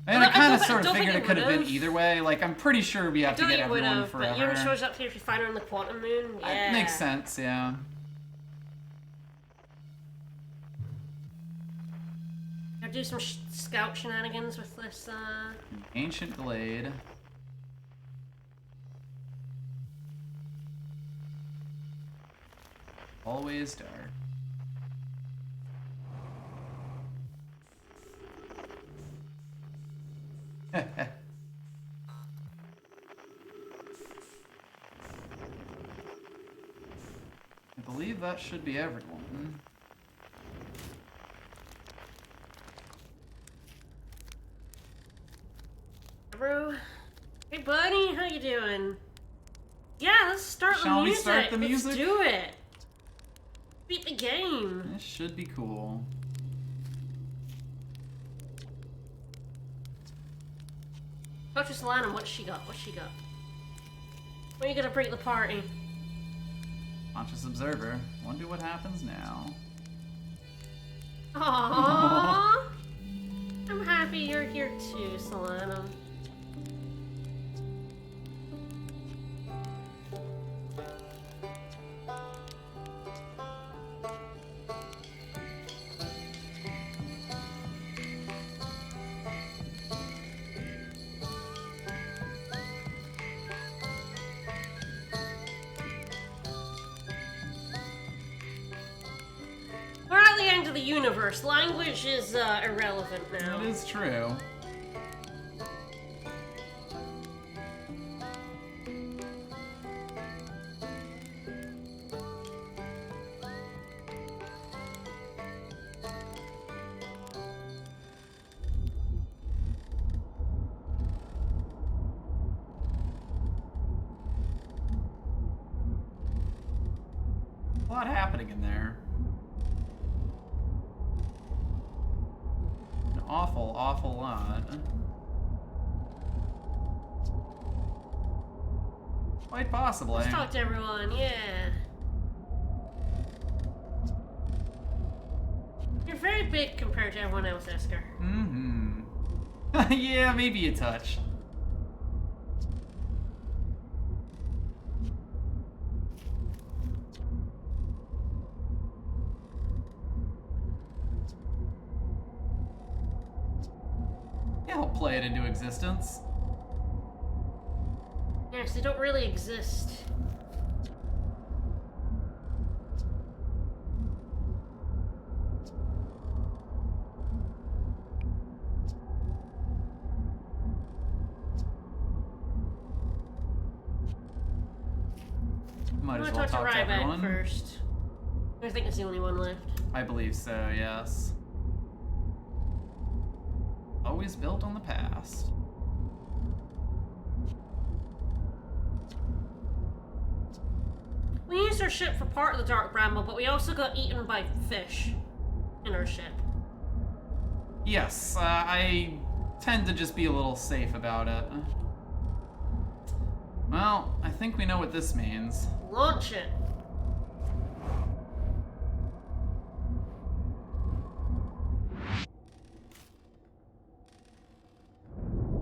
And I kind of sort of figured it could have been either way. Like, I'm pretty sure we have to get everyone forever. But Ewan shows up here if you find her on the quantum moon. Yeah. It makes sense, yeah. I'll do some scout shenanigans with this, Ancient Glade. Always dark. I believe that should be everyone. Bro. Hey buddy, how you doing? Yeah, let's start the music. Shall we start the music? Let's do it. Beat the game. This should be cool. Talk to Solanum, what's she got? What's she got? When are you gonna break the party? Conscious observer. Wonder what happens now. Aww. I'm happy you're here too, Solanum. The universe. Language is irrelevant now. That is true. heading in there. An awful, awful lot. Quite possibly. Let's talk to everyone, yeah. You're very big compared to everyone else, Esker. Mm-hmm. Yeah, maybe a touch. Yeah, I'll play it into existence. Yes, they don't really exist. Might I'm as gonna well talk to talk to Ryback everyone. first. I think it's the only one left. I believe so, yes. Always built on the past. We used our ship for part of the Dark Bramble, but we also got eaten by fish in our ship. Yes, I tend to just be a little safe about it. Well, I think we know what this means. Launch it.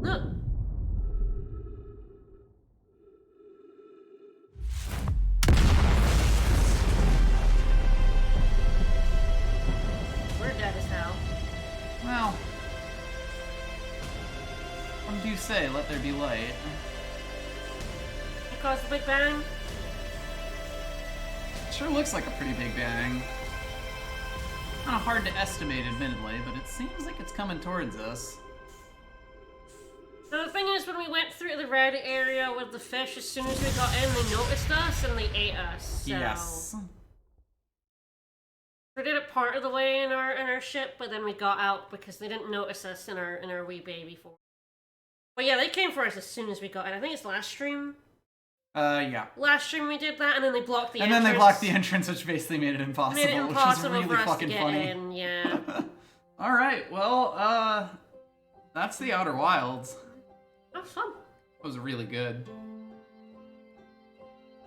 Look. We're dead as hell. Well, what do you say? Let there be light. You caused the Big Bang? Sure looks like a pretty big bang. Kind of hard to estimate, admittedly, but it seems like it's coming towards us. Now the thing is, when we went through the red area with the fish, as soon as we got in, they noticed us and they ate us. So. Yes. We did it part of the way in our ship, but then we got out because they didn't notice us in our wee baby form. But yeah, they came for us as soon as we got in. I think it's last stream. Yeah. Last stream we did that, and then they blocked the And entrance. then they blocked the entrance, which basically made it impossible, Made it impossible which is for really us fucking to get funny. in. Yeah. All right, well, that's the Outer Wilds. That was fun. That was really good.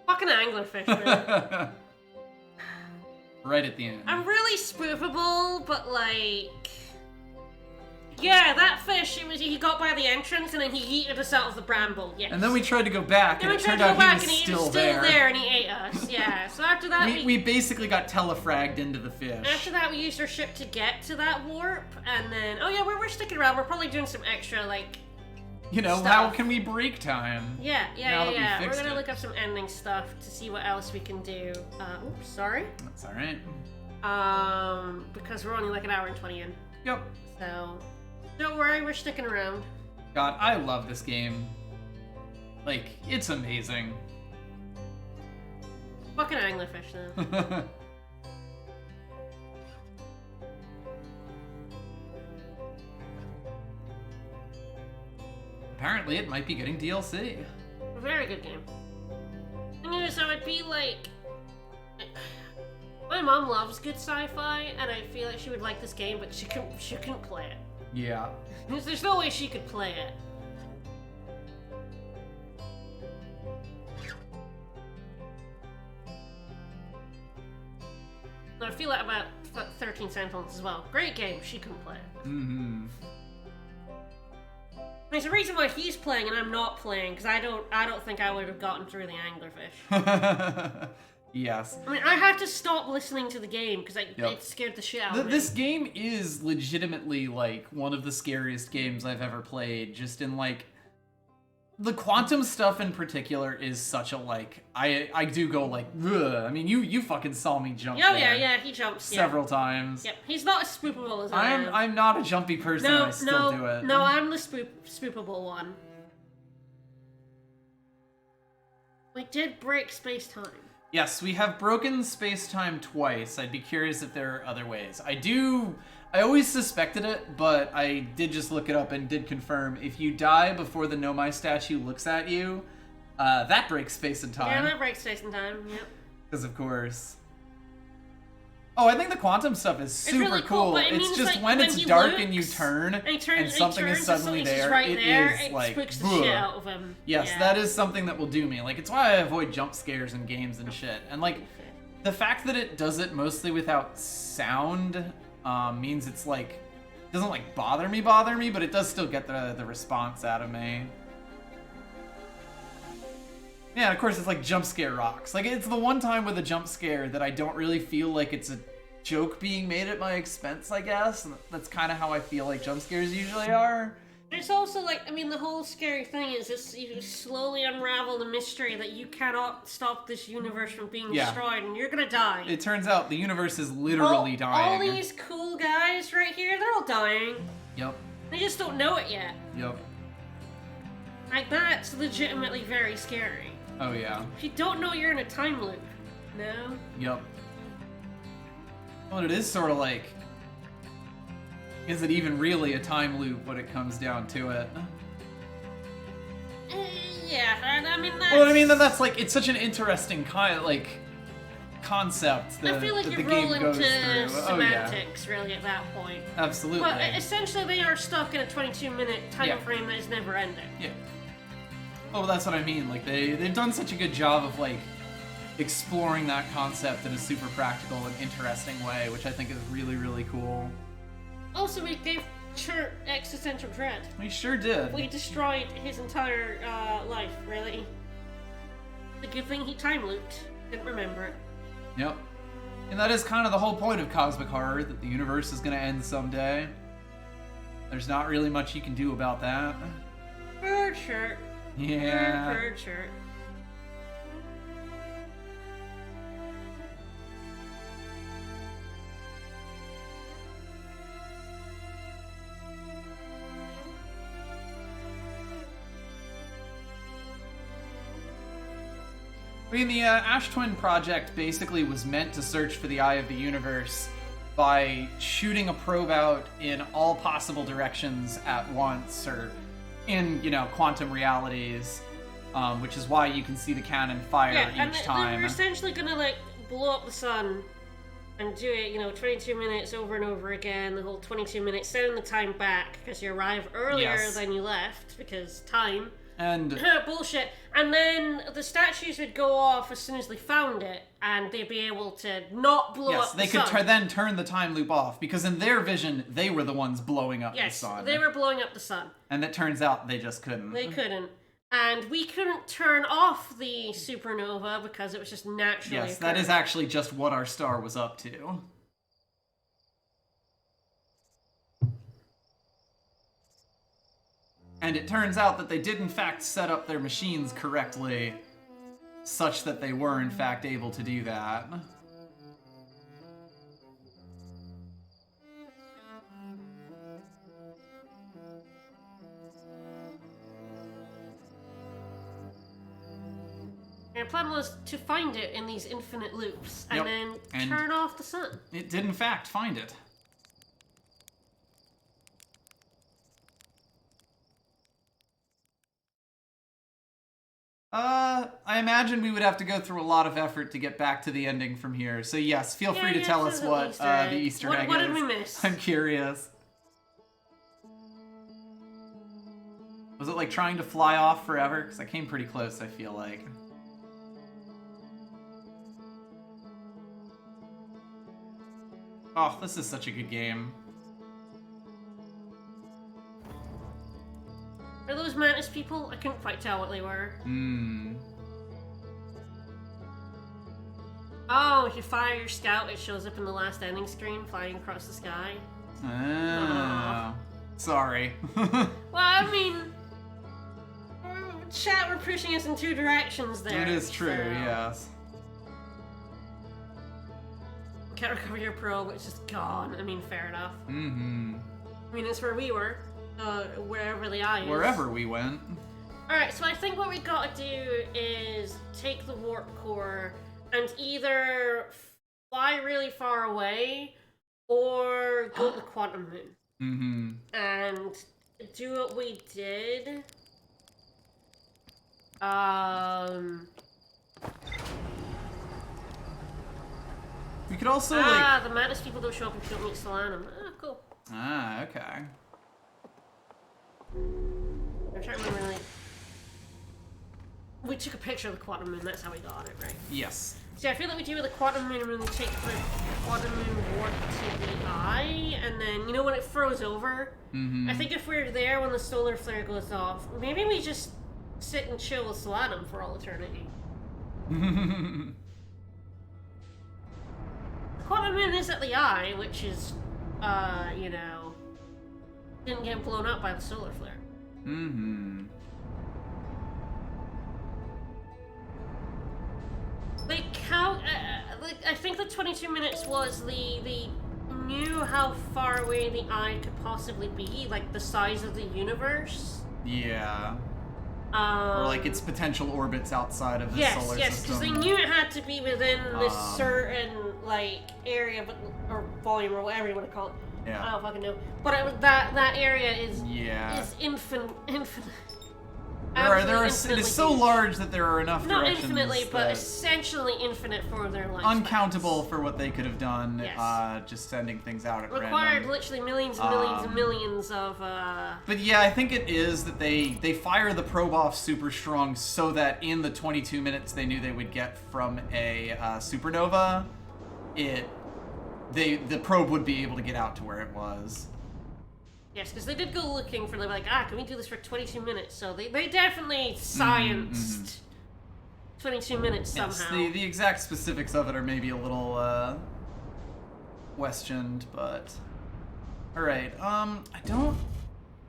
Fucking anglerfish, man. Right at the end. I'm really spoofable, but like, yeah, that fish. He got by the entrance and then he yeeted us out of the bramble. Yes. And then we tried to go back, Then and we it tried turned to go out back he and was he was still still there. there and he ate us. Yeah. So after that, We basically got telefragged into the fish. after that we used our ship to get to that warp, and then oh yeah, we're sticking around. We're probably doing some extra like. You know, stuff. how can we break time? Yeah. Now that we We're fixed gonna it. look up some ending stuff to see what else we can do. Oops, sorry. That's all right. Because we're only like an hour and 20 in. Yep. So, don't worry, we're sticking around. God, I love this game. Like, it's amazing. Fucking anglerfish, though. Apparently, it might be getting DLC. A very good game. Thing is, I would be like... My mom loves good sci-fi, and I feel like she would like this game, but she couldn't play it. Yeah. There's no way she could play it. And I feel like about 13 Sentinels as well. Great game, she couldn't play it. Mm-hmm. There's a reason why he's playing and I'm not playing, because I don't think I would have gotten through the anglerfish. Yes. I mean, I had to stop listening to the game because it scared the shit out of me. This game is legitimately, like, one of the scariest games I've ever played, just in, like... The quantum stuff in particular is such a, like... I do go, like, ugh. I mean, you fucking saw me jump Oh, there yeah, he jumps. several times. Yep, he's not as spoopable as I am. I'm not a jumpy person, and I still do it. No, I'm the spoopable one. We did break space-time. Yes, we have broken space-time twice. I'd be curious if there are other ways. I always suspected it, but I did just look it up and did confirm. If you die before the Nomai statue looks at you, that breaks space and time. Yeah, that breaks space and time, yep. Because of course. Oh, I think the quantum stuff is super really cool, but it it's means, just like, when when it's he dark looks, and you turn and something is and suddenly something's there, just right it there, is it like spooks the ugh. shit out of him. Yes, Yeah. that is something that will do me. Like, it's why I avoid jump scares in games and shit. And like, the fact that it does it mostly without sound means it's like doesn't like bother me, but it does still get the response out of me. Yeah, and of course it's like jump scare rocks. Like, it's the one time with a jump scare that I don't really feel like it's a joke being made at my expense, I guess. And that's kind of how I feel like jump scares usually are. It's also like, I mean, the whole scary thing is this, you slowly unravel the mystery that you cannot stop this universe from being destroyed and you're gonna die. It turns out the universe is literally dying. All these cool guys right here, they're all dying. Yep. They just don't know it yet. Yep. Like, that's legitimately very scary. Oh, yeah. If you don't know you're in a time loop. No? Yep. Well, it is sort of like, is it even really a time loop when it comes down to it? Yeah, I mean, that's... Well, I mean, that's like, it's such an interesting kind of, like, concept that, I feel like that you're the game rolling goes to through. semantics, really, at that point. Absolutely. But essentially, they are stuck in a 22-minute time frame that is never ending. Yeah. Oh, that's what I mean. Like, they've done such a good job of, like, exploring that concept in a super practical and interesting way, which I think is really, really cool. Also, we gave Chert existential dread. We sure did. We destroyed his entire life, really. The good thing he time looped. Didn't remember it. Yep. And that is kind of the whole point of cosmic horror, that the universe is going to end someday. There's not really much you can do about that. Bird shirt. Yeah. Bird shirt. I mean, the Ash Twin project basically was meant to search for the eye of the universe by shooting a probe out in all possible directions at once, or in, you know, quantum realities, which is why you can see the cannon fire each time. They're essentially gonna, like, blow up the sun and do it, you know, 22 minutes over and over again, the whole 22 minutes, sending the time back because you arrive earlier than you left, because time. And bullshit. And then the statues would go off as soon as they found it, and they'd be able to not blow up the sun. Yes, they could then turn the time loop off, because in their vision, they were the ones blowing up the sun. Yes, they were blowing up the sun. And it turns out they just couldn't. They couldn't. And we couldn't turn off the supernova because it was just naturally Yes, that is actually just what our star was up to. And it turns out that they did in fact set up their machines correctly, such that they were in fact able to do that. Their plan was to find it in these infinite loops, and then turn off the sun. It did in fact find it. I imagine we would have to go through a lot of effort to get back to the ending from here. So yes, feel free to tell us what the Easter egg is. What did we miss? I'm curious. Was it like trying to fly off forever? Because I came pretty close, I feel like. Oh, this is such a good game. Are those mantis people? I couldn't quite tell what they were. Oh, if you fire your scout, it shows up in the last ending screen, flying across the sky. Oh. Sorry. Well, I mean... Chat, we're pushing us in two directions there. It is true, so. yes. Can't recover your probe, it's just gone. I mean, fair enough. Mm-hmm. I mean, it's where we were. Wherever the eye is. Wherever we went. Alright, so I think what we gotta do is take the warp core and either fly really far away or go to the quantum moon. Mm-hmm. And do what we did. We could also, the Mantis people don't show up if you don't meet Solanum. Ah, cool. Ah, okay. I'm trying to remember, like... We took a picture of the quantum moon, that's how we got it, right? Yes. See, I feel like we do with the quantum moon when we take the quantum moon warp to the eye, and then, you know, when it froze over? Mm-hmm. I think if we're there when the solar flare goes off, maybe we just sit and chill with Solanum for all eternity. The quantum moon is at the eye, which is, you know, didn't get blown up by the solar flare. Mm-hmm. Like how, like I think the 22 minutes was the knew how far away the eye could possibly be, like the size of the universe. Yeah. Or like its potential orbits outside of the solar system. Yes, because they knew it had to be within this certain like area, but or volume or whatever you want to call it. Yeah. I don't fucking know. But it was, that area is infinite. It is so large that there are enough Not directions infinitely, but essentially infinite for their life. uncountable for what they could have done. Yes. Just sending things out at Required random. literally millions and millions and millions of. But yeah, I think it is that they fire the probe off super strong so that in the 22 minutes they knew they would get from a supernova, the probe would be able to get out to where it was. Yes, because they did go looking for, like, can we do this for 22 minutes? So they definitely scienced 22 minutes somehow. Yes, the exact specifics of it are maybe a little questioned, but all right. I don't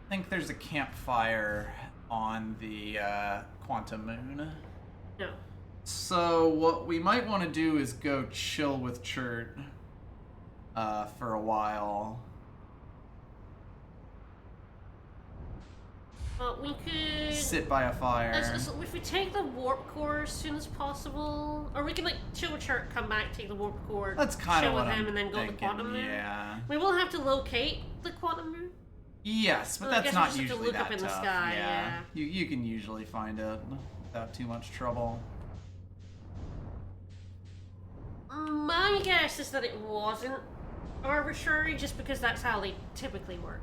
think there's a campfire on the quantum moon. No. So what we might want to do is go chill with Chert for a while. We could sit by a fire. If we take the warp core as soon as possible, or we can like chill with Chert, come back, take the warp core, that's kind of chill what with him, I'm and then go to the quantum moon. Yeah. We will have to locate the quantum moon. Yes, but that's not usually that tough. In the sky, yeah. You can usually find it without too much trouble. My guess is that it wasn't arbitrary, just because that's how they typically work.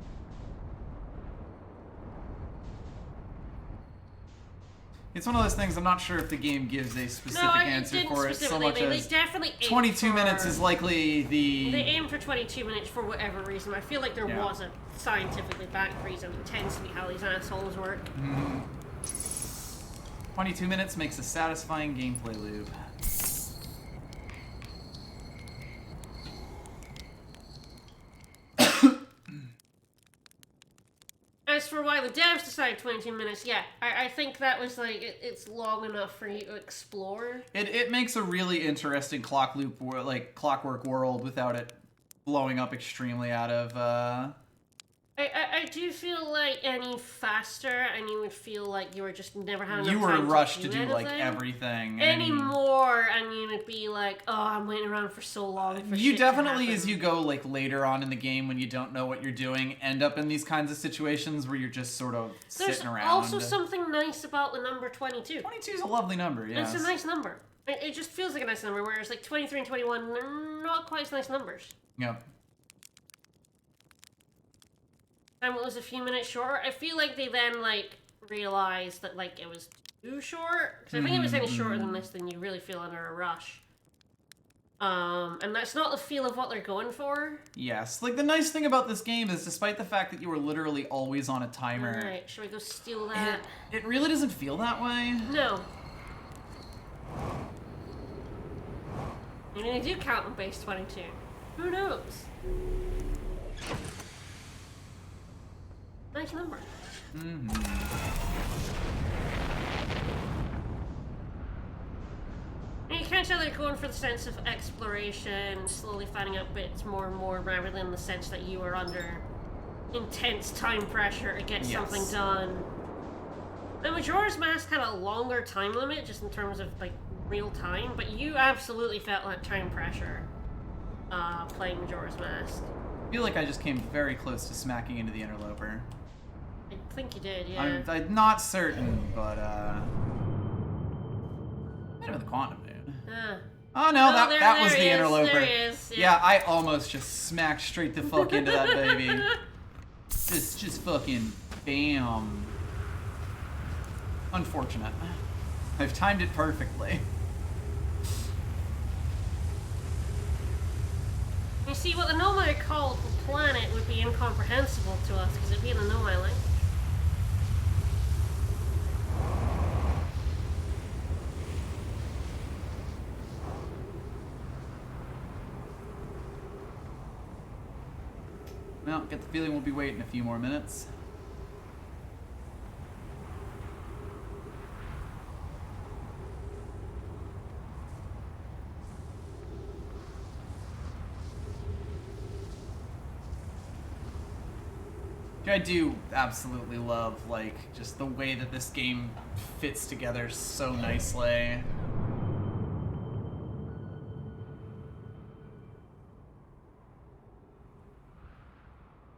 It's one of those things I'm not sure if the game gives a specific answer for it so much as they definitely 22 minutes is likely the... They aimed for 22 minutes for whatever reason. I feel like there was a scientifically backed reason. It tends to be how these assholes work. 22 minutes makes a satisfying gameplay loop. As for why the devs decided 22 minutes, I think that was like, it's long enough for you to explore. It makes a really interesting clockwork world without it blowing up extremely out of, I do feel like any faster, and you would feel like you were just never having enough time. You were rushed to do anything. like everything. Any more, and you would be like, oh, I'm waiting around for so long for you shit definitely, to as you go like later on in the game when you don't know what you're doing, end up in these kinds of situations where you're just sort of sitting around. There's also something nice about the number 22. 22 is a lovely number, yes. It's a nice number. It just feels like a nice number, whereas like 23 and 21, they're not quite as nice numbers. Yep. And it was a few minutes shorter. I feel like they then like realized that like it was too short. Because I think if it was any shorter than this, then you really feel under a rush. And that's not the feel of what they're going for. Yes, like the nice thing about this game is, despite the fact that you were literally always on a timer. Alright, should we go steal that? It really doesn't feel that way. No. Maybe they do count on base 22. Who knows? Nice number. And you can't tell they're going for the sense of exploration, slowly finding out bits more and more, rather than the sense that you are under intense time pressure to get something done. The Majora's Mask had a longer time limit, just in terms of like real time, but you absolutely felt that time pressure playing Majora's Mask. I feel like I just came very close to smacking into the interloper. I think you did, yeah. I'm not certain, but might have been the quantum moon. Oh no, Oh, that was there the he is, interloper. there he is, Yeah, yeah. I almost just smacked straight the fuck into that baby. Just fucking bam. Unfortunate. I've timed it perfectly. You see, what the Nomai called the planet would be incomprehensible to us because it'd be in the Nomai language. Well, get the feeling we'll be waiting a few more minutes. I do absolutely love, like, just the way that this game fits together so nicely.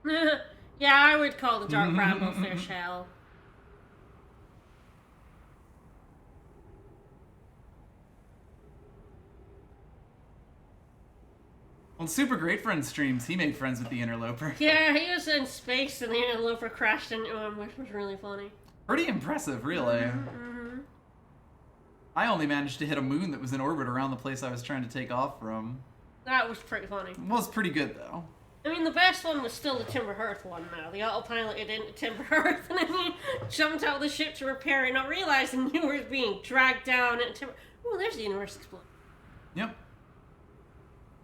Yeah, I would call the Dark Bramble fair shell. On Super Great Friends streams, he made friends with the interloper. Yeah, he was in space and the interloper crashed into him, which was really funny. Pretty impressive, really. Mm-hmm. I only managed to hit a moon that was in orbit around the place I was trying to take off from. That was pretty funny. It was pretty good, though. I mean, the best one was still the Timber Hearth one now. The autopiloted into Timber Hearth, and then you jumped out of the ship to repair it, not realizing you were being dragged down into Timber... Oh, there's the universe explode. Yep.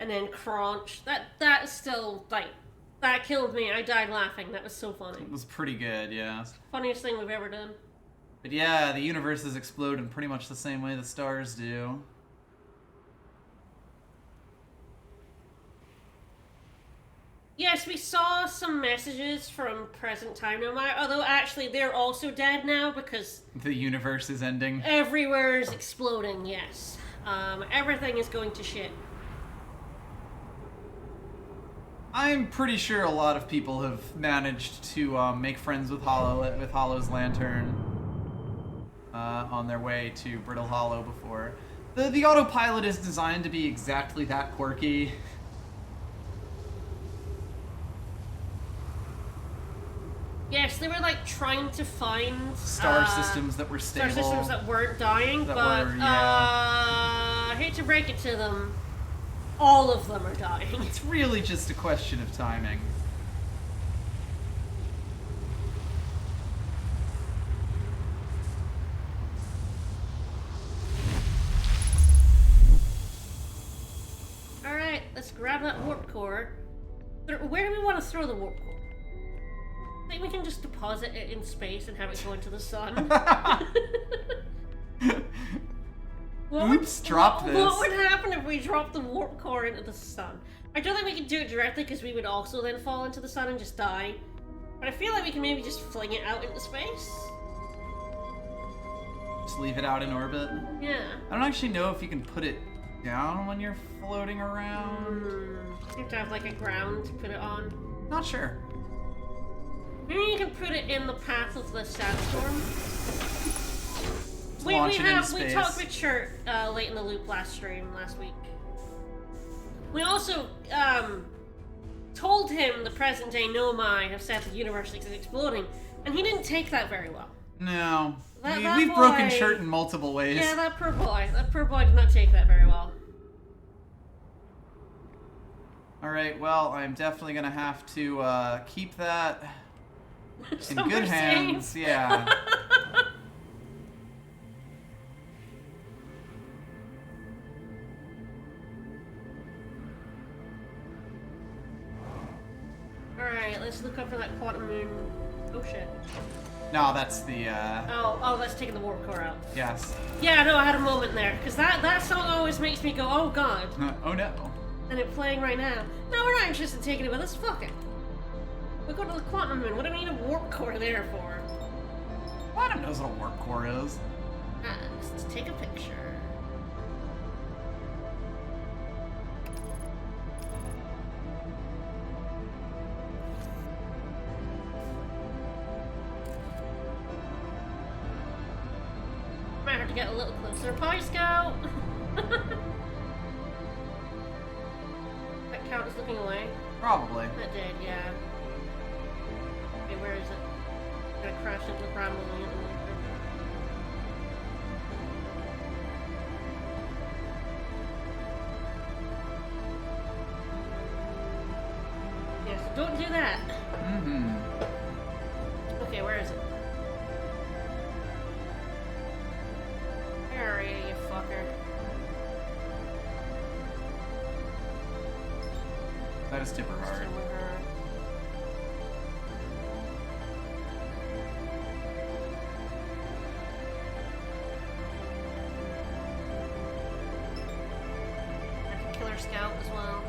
And then crunch. That is still, like, that killed me. I died laughing. That was so funny. It was pretty good, yeah. Funniest thing we've ever done. But yeah, the universes explode in pretty much the same way the stars do. Yes, we saw some messages from present time Nomai, although actually they're also dead now because... The universe is ending. Everywhere is exploding, yes. Everything is going to shit. I'm pretty sure a lot of people have managed to make friends with Hollow's lantern on their way to Brittle Hollow before. The autopilot is designed to be exactly that quirky. Yes, they were like trying to find Star systems that were stable. Star systems that weren't dying, That but were, yeah. I hate to break it to them, all of them are dying. It's really just a question of timing. Alright, let's grab that warp core. Where do we want to throw the warp core? I think we can just deposit it in space and have it go into the sun. Oops, dropped this. What would happen if we dropped the warp core into the sun? I don't think we can do it directly because we would also then fall into the sun and just die. But I feel like we can maybe just fling it out into space. Just leave it out in orbit. Yeah. I don't actually know if you can put it down when you're floating around. You have to have like a ground to put it on. Not sure. Maybe you can put it in the path of the sandstorm. We Launch it into space. talked with Chert late in the loop last week. We also told him the present day Nomai have said the universe is exploding, and he didn't take that very well. No. That We've boy- broken Chert in multiple ways. Yeah, that poor boy did not take that very well. Alright, well, I'm definitely gonna have to keep that in Somewhere good hands. safe. Yeah. Alright, let's look up for that quantum moon. Oh shit. No, that's the, Oh, that's taking the warp core out. yes. Yeah, no, I had a moment there, because that song always makes me go, oh god. Oh no. And it's playing right now. No, we're not interested in taking it with us, fuck it. We'll go to the quantum moon. What do we need a warp core there for? Quantum knows what a warp core is. Let's take a picture. Might have to get a little closer. Pie Scout! count as looking away? Probably. That did, yeah. Okay, where is it? I'm gonna crash into the ground moving it. Yes, don't do that. Mm-hmm. Okay, where is it? Where are you, you fucker? That is tipper hard. I can kill her scout as well.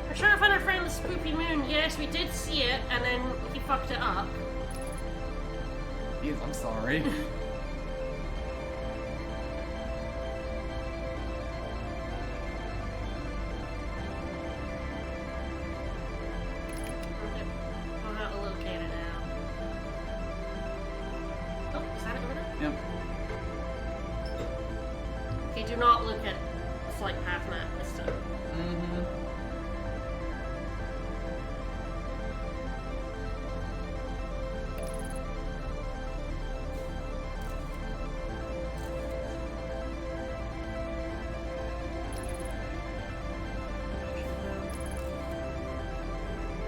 We're trying to find our friend the Spoopy Moon. Yes, we did see it, and then he fucked it up. Jeez, I'm sorry. I'll have to locate it now. Oh, is that it over there? Yep. Okay, do not look at the flight path map this time. Mm-hmm.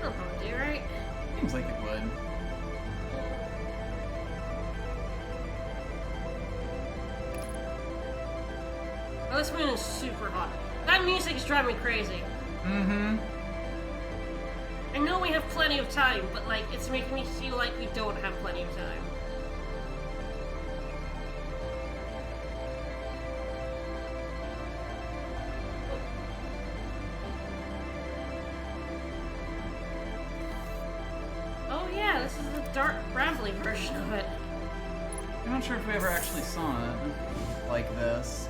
That'll probably do, right? Seems like it would. Oh, this moon is super hot. That music is driving me crazy. Mm-hmm. I know we have plenty of time, but like, it's making me feel like we don't have plenty of time. Oh yeah, this is the dark Brambley version of it. I'm not sure if we ever actually saw it like this.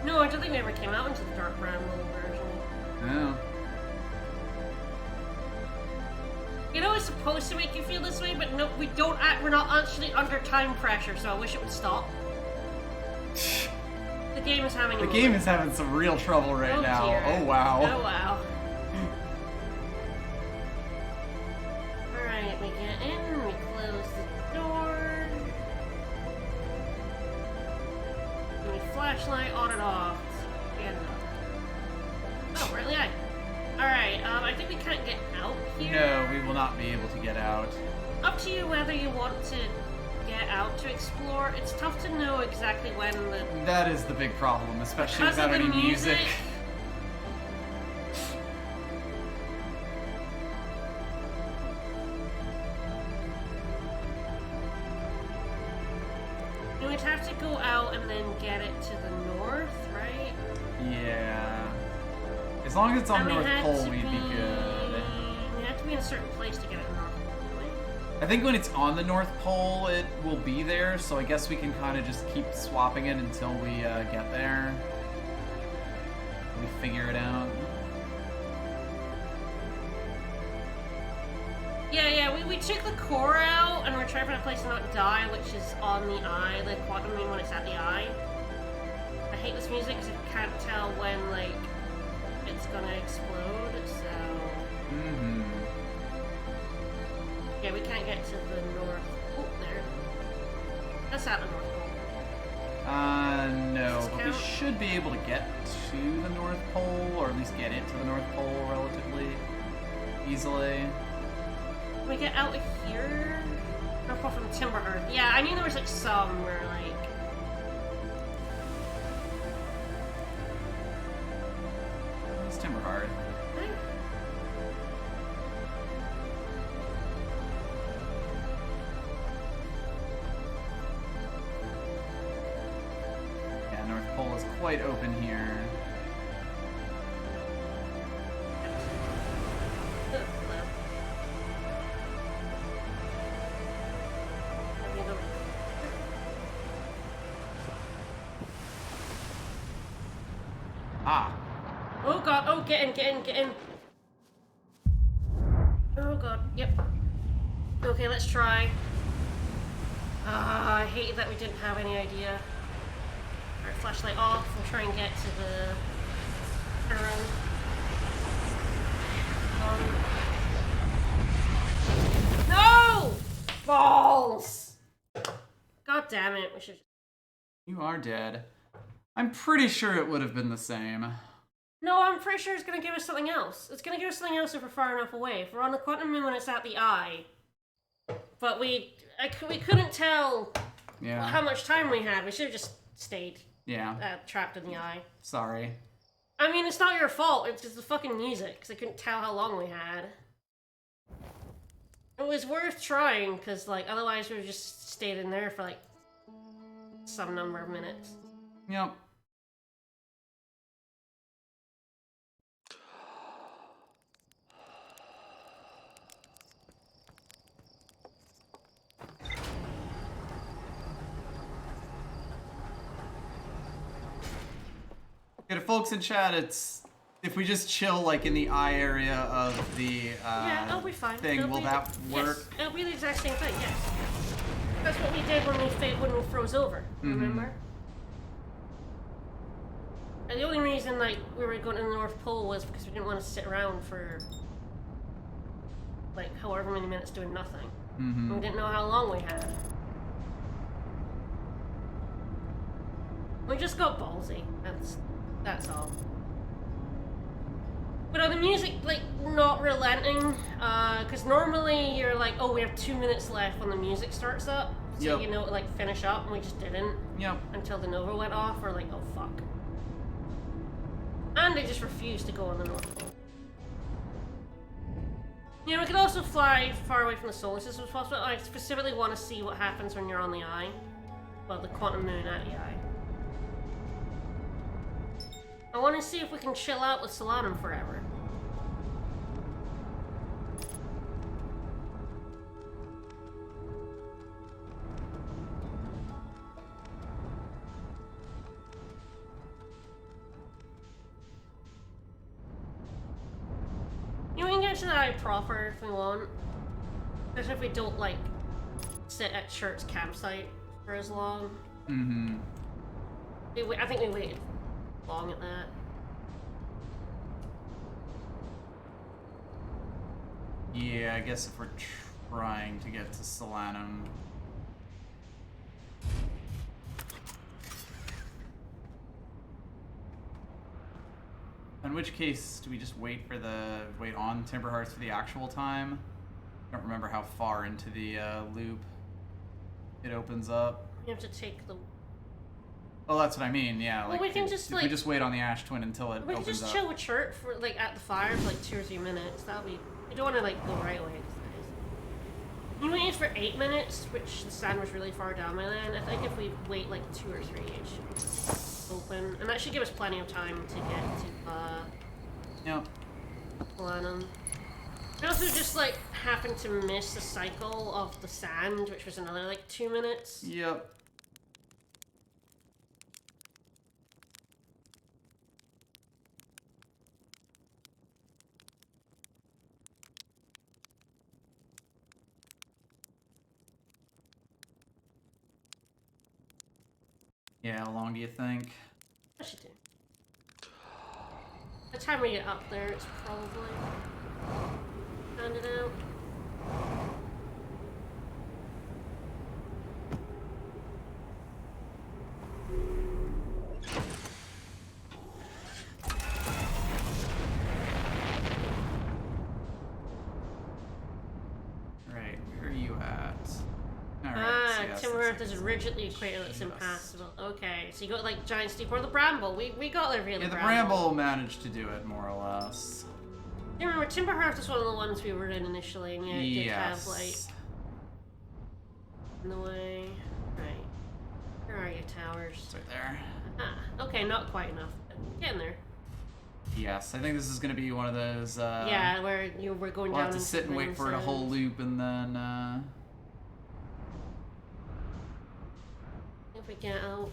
No, I don't think we ever came out into the dark Brambley version. Yeah. You know, it's supposed to make you feel this way, but no, we don't. We're not actually under time pressure, so I wish it would stop. The game is having. The game is having some real trouble right now. Dear. Oh wow. Oh wow. Alright, we get in, we close the door. And we flashlight on and off. And oh, really? Alright, I think we can't get out here. No, we will not be able to get out. Up to you whether you want to get out to explore. It's tough to know exactly when the... That is the big problem, especially Because without of the any music. You would have to go out and then get it to the north, right? Yeah. As long as it's on And we North had Pole, to we'd be good. We have to be in a certain place to get it to North Pole, don't we? I think when it's on the North Pole, it will be there, so I guess we can kind of just keep swapping it until we get there. We figure it out. Yeah, we took the core out, and we're trying to find a place to not die, which is on the eye, the quantum moon when it's at the eye. I hate this music because I can't tell when, like, it's gonna explode, so... Mm-hmm. Yeah, we can't get to the north. Oh, there. That's at the North Pole. No, Does this but we count? should be able to get to the North Pole, or at least get it to the North Pole relatively easily. Can we get out of here? North Pole from Timber Earth. Yeah, I knew there was like some where like... It's Timber Hard. Yeah, North Pole is quite open here. Ah, Oh god, oh get in. Oh god, yep. Okay, let's try. I hated that we didn't have any idea. Alright, flashlight off. We'll try and get to the turnaround. No! Balls! God damn it, we should... You are dead. I'm pretty sure it would have been the same. No, I'm pretty sure it's gonna give us something else. It's gonna give us something else if we're far enough away. If we're on the quantum moon when it's at the eye. But we couldn't tell how much time we had. We should have just stayed trapped in the eye. Sorry. I mean, it's not your fault. It's just the fucking music, because I couldn't tell how long we had. It was worth trying, because, like, otherwise we would have just stayed in there for, like, some number of minutes. Yep. Yeah, to folks in chat, it's if we just chill like in the eye area of the it'll be fine. thing, will that work? Yes, it'll be the exact same thing. Yes, that's what we did when we froze over. Remember? And the only reason like we were going to the North Pole was because we didn't want to sit around for like however many minutes doing nothing. We didn't know how long we had. We just got ballsy. That's all. But on the music, like, not relenting, because normally you're like, oh, we have 2 minutes left when the music starts up, so you know, like, finish up, and we just didn't. Until the Nova went off, we're like, oh, fuck. And they just refused to go on the North Pole. You know, we could also fly far away from the solar system as possible. I specifically want to see what happens when you're on the eye. Well, the quantum moon at the eye. I want to see if we can chill out with Solanum forever. You know, we can get to the eye proper if we want. Especially if we don't, like, sit at Shirt's campsite for as long. I think we waited long at that. Yeah, I guess if we're trying to get to Solanum. In which case, do we just wait on Timber Hearts for the actual time? I don't remember how far into the loop it opens up. You have to take the... Oh, that's what I mean, yeah. Well, like, we can just, like... we just wait on the Ash Twin until it opens up. We can just chill with Chert for, like, at the fire for, like, 2 or 3 minutes. That'll be... You don't want to, like, go right away. You waited for 8 minutes, which the sun was really far down by then. I think if we wait, like, 2 or 3, it should open. And that should give us plenty of time to get to, Solanum. We also just, like, happened to miss the cycle of the sand, which was another, like, 2 minutes. Yep. Yeah, how long do you think? I should do. By the time we get up there, it's probably found it out. Right, where are you at? Timber Earth is rigidly equated that's impassable. Okay, so you got like giant steep or the Bramble. We got there via the Bramble managed to do it more or less. You remember Timber Hearth was one of the ones we were in initially, and it did have like in the way. Right. Where are you, towers? It's right there. Okay, not quite enough. But getting there. Yes, I think this is going to be one of those. Yeah, where we're going down. We'll have to sit and wait for it a whole loop, and then. If we get out.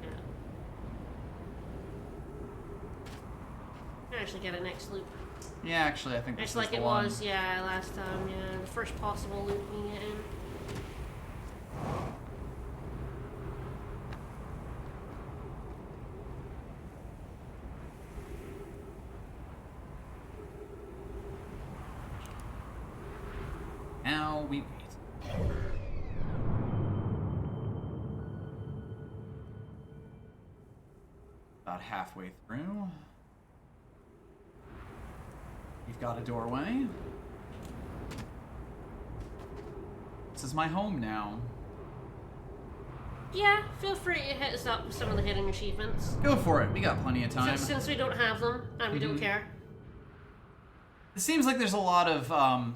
Yeah. actually get it next loop. Yeah, actually, I think this It's is like the it one. was, yeah, last time, yeah. The first possible loop we can get in. Now we wait. About halfway through. We've got a doorway. This is my home now. Yeah, feel free to hit us up with some of the hidden achievements. Go for it. We got plenty of time. Since we don't have them, and we don't care. It seems like there's a lot of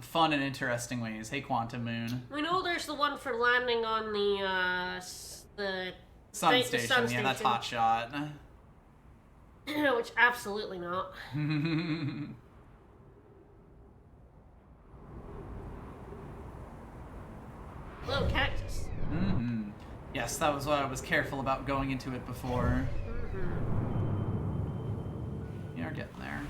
fun and interesting ways. Hey, Quantum Moon. We know there's the one for landing on the Sun station. Yeah, that's hot shot. Which absolutely not. Hello, cactus. Mm-hmm. Yes, that was why I was careful about going into it before. You're getting there.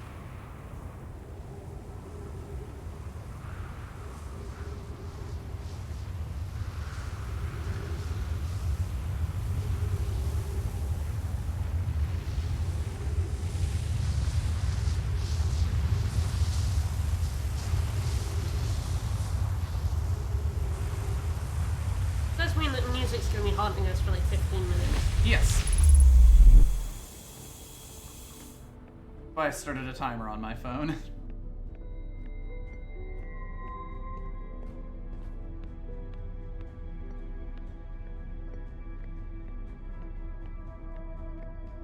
Does mean that music's gonna be haunting us for like 15 minutes. Yes. I started a timer on my phone.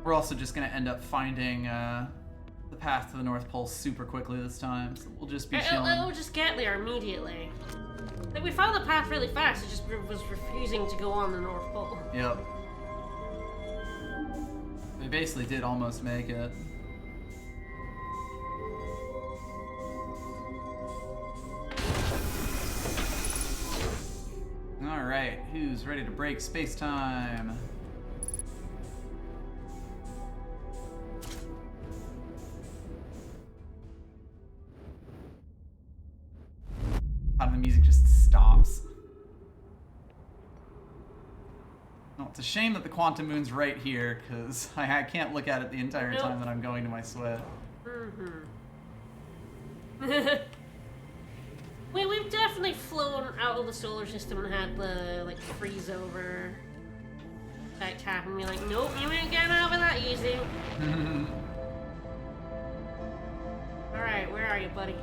We're also just gonna end up finding the path to the North Pole super quickly this time, so we'll just be chilling. It'll just get there immediately. Like, we found the path really fast, it just was refusing to go on the North Pole. Yep. We basically did almost make it. Alright, who's ready to break space-time? How the music just stops. Oh, it's a shame that the Quantum Moon's right here, because I can't look at it the entire time that I'm going to my sweat. We've definitely flown out of the solar system and had the, like, freeze over effect happen. We're like, nope, you ain't getting out of that easy. Alright, where are you, buddy?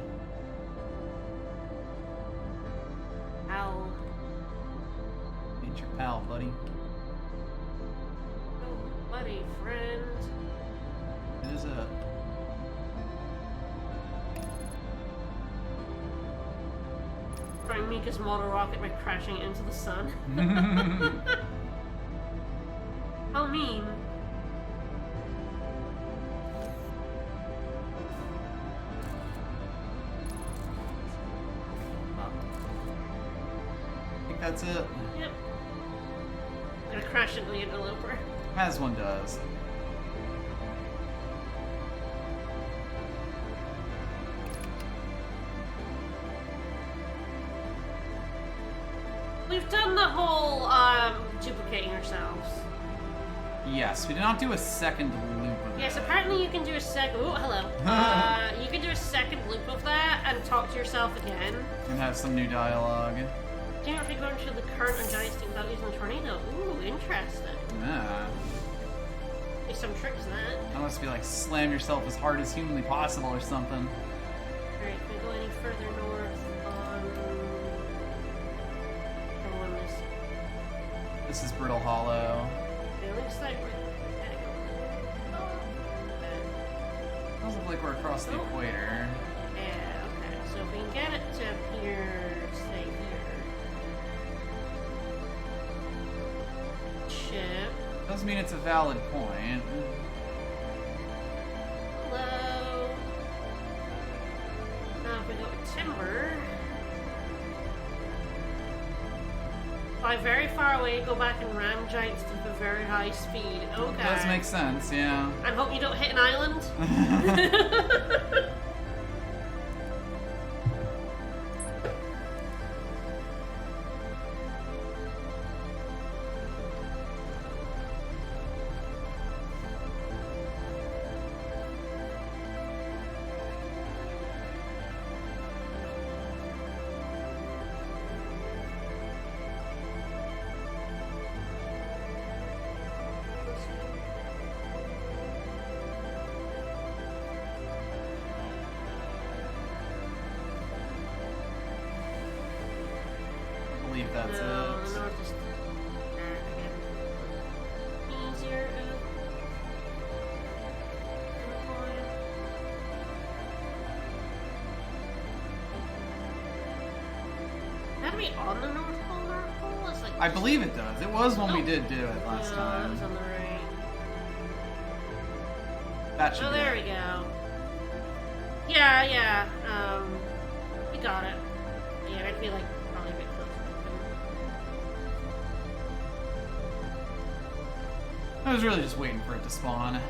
Ow. Ain't your pal, buddy. Oh, buddy, friend. It is it. Trying Mika's model rocket by crashing it into the sun. How mean. I think that's it. Yep. I'm gonna crash into the interloper. As one does. We've done the whole, duplicating ourselves. Yes, we did not do a second loop of Yes, that. apparently you can do a second. Oh, hello. You can do a second loop of that and talk to yourself again. And have some new dialogue. Do you know if you go into the current and giant state without using the tornado? Ooh, interesting. Yeah. There's some tricks in that. That must be like slam yourself as hard as humanly possible or something. Alright, can we go any further north on... Go on this. This is Brittle Hollow. It looks like we're... Oh, okay. Doesn't look like we're across the equator. Yeah, okay. So if we can get it to appear, say here. Chip. Doesn't mean it's a valid point. Hello. Now if we go to timber. Fly very far away, go back and ram giants to a very high speed. Okay. Does make sense, yeah. And hope you don't hit an island. I believe that's No, the it. north is again. Easier. Had to be on the North Pole, North Pole? It's like I believe it does. It was when we did do it last no, time. it was on the right. That should Oh, be there it. we go. Yeah. We got it. Yeah, I'd be like probably a bit closer. I was really just waiting for it to spawn.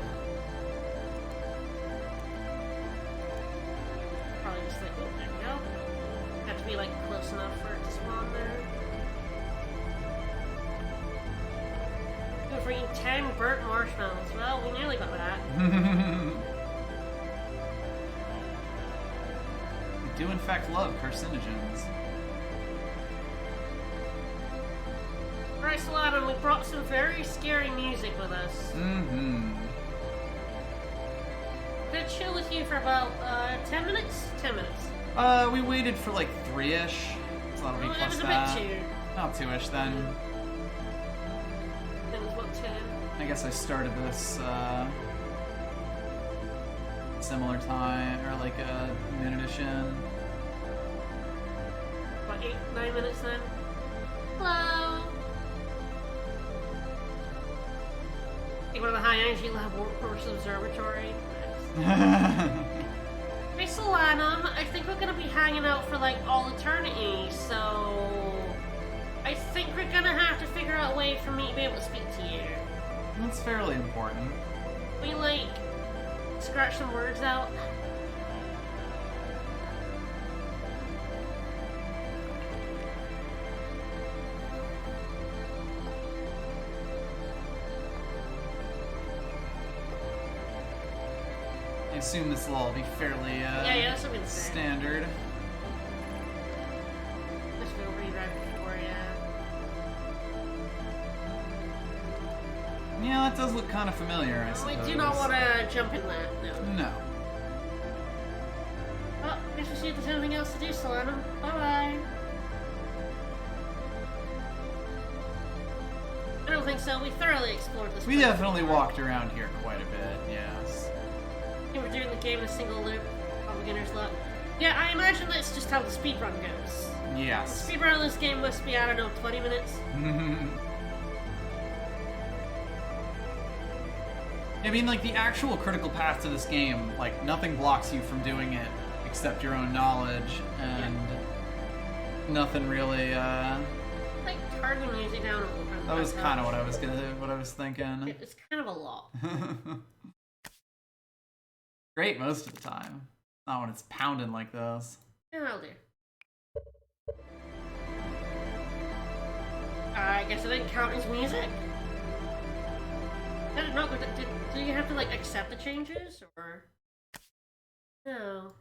Probably just like, oh, there we go. Have to be like close enough for it to spawn there. Go for eating 10 burnt marshmallows. Well, we nearly got that. We do in fact love carcinogens. Alright, Solana, we brought some very scary music with us. Mm-hmm. Gonna chill with you for about 10 minutes? 10 minutes. We waited for like 3-ish. So that'll be Well, it plus was that. a bit too. Not 2-ish then. It was about 10. I guess I started this similar time, or like a minute-ish in. About 8, 9 minutes then. Hello! Take one of the high energy lab workforce observatory. Hey Solana, I think we're gonna be hanging out for like all eternity, so I think we're gonna have to figure out a way for me to be able to speak to you. That's fairly important. We like scratch some words out. I assume this will all be fairly Yeah, that's what I'm saying. standard. This will rewrite before, yeah. Yeah, that does look kind of familiar, I suppose. We do not want to jump in that, no. No. Oh, guess we'll see if there's anything else to do, Solana. Bye-bye. I don't think so. We thoroughly explored this We place definitely before. walked around here quite a bit, yes. We were doing the game in a single loop on beginner's luck. Yeah, I imagine that's just how the speedrun goes. The Yes. speedrun of this game must be, I don't know, 20 minutes? I mean, like, the actual critical path to this game, like, nothing blocks you from doing it except your own knowledge, and nothing really, Like, turn the music down a little bit. that was kind of what I was thinking. It's kind of a lot. Great most of the time. Not when it's pounding like this. Yeah, that'll do. I guess it didn't count as music. I don't know, do you have to, like, accept the changes, or...? No.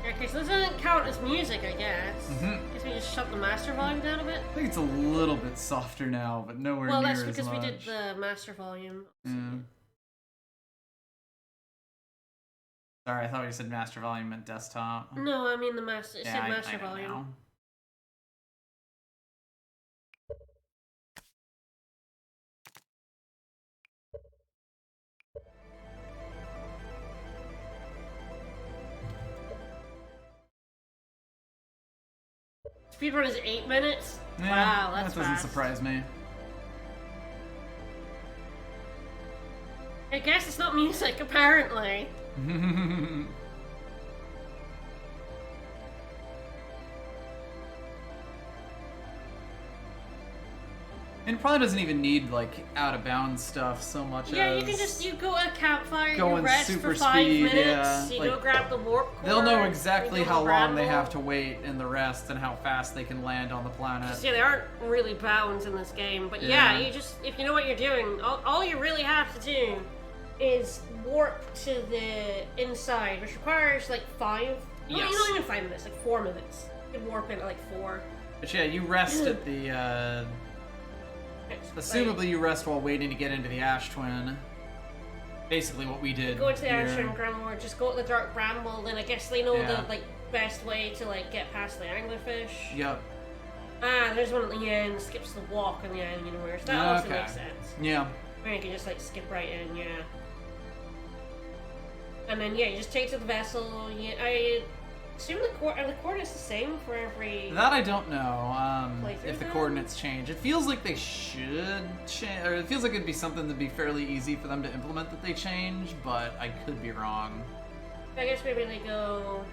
Okay, so this doesn't count as music, I guess. Guess we just shut the master volume down a bit? I think it's a little bit softer now, but nowhere Well, near that's as because much. we did the master volume. Sorry, I thought you said master volume meant desktop. No, I mean the master. It said I master know volume. now. Speedrun is 8 minutes? Yeah, Wow, that's that doesn't fast. surprise me. I guess it's not music, apparently. And it probably doesn't even need, like, out-of-bounds stuff so much Yeah, as... you can just, you go at a campfire, go you in rest super for 5 speed, minutes, yeah, you like, go grab the warp core. They'll know exactly you go how long they ramble. have to wait in the rest and how fast they can land on the planet. Yeah, there aren't really bounds in this game, but Yeah. yeah, you just, if you know what you're doing, all you really have to do is warp to the inside, which requires like 5, no, Yes. not even 5 minutes, like 4 minutes. You can warp in at like 4. But yeah, you rest at the, assumably you rest while waiting to get into the Ash Twin. Basically what we did Go into the here. Ash Twin Grimoire, just go to the Dark Bramble, then I guess they know Yeah. the like best way to like get past the anglerfish. Yep. Ah, there's one at the end, skips the walk in the Island Universe. That also Okay. makes sense. Yeah. Or you can just like skip right in, yeah. And then yeah, you just take to the vessel. I assume are the coordinates the same for every. That I don't know, Playthrough if the then? coordinates change. It feels like they should change, or it feels like it'd be something that'd be fairly easy for them to implement that they change, but I could be wrong. I guess maybe they go.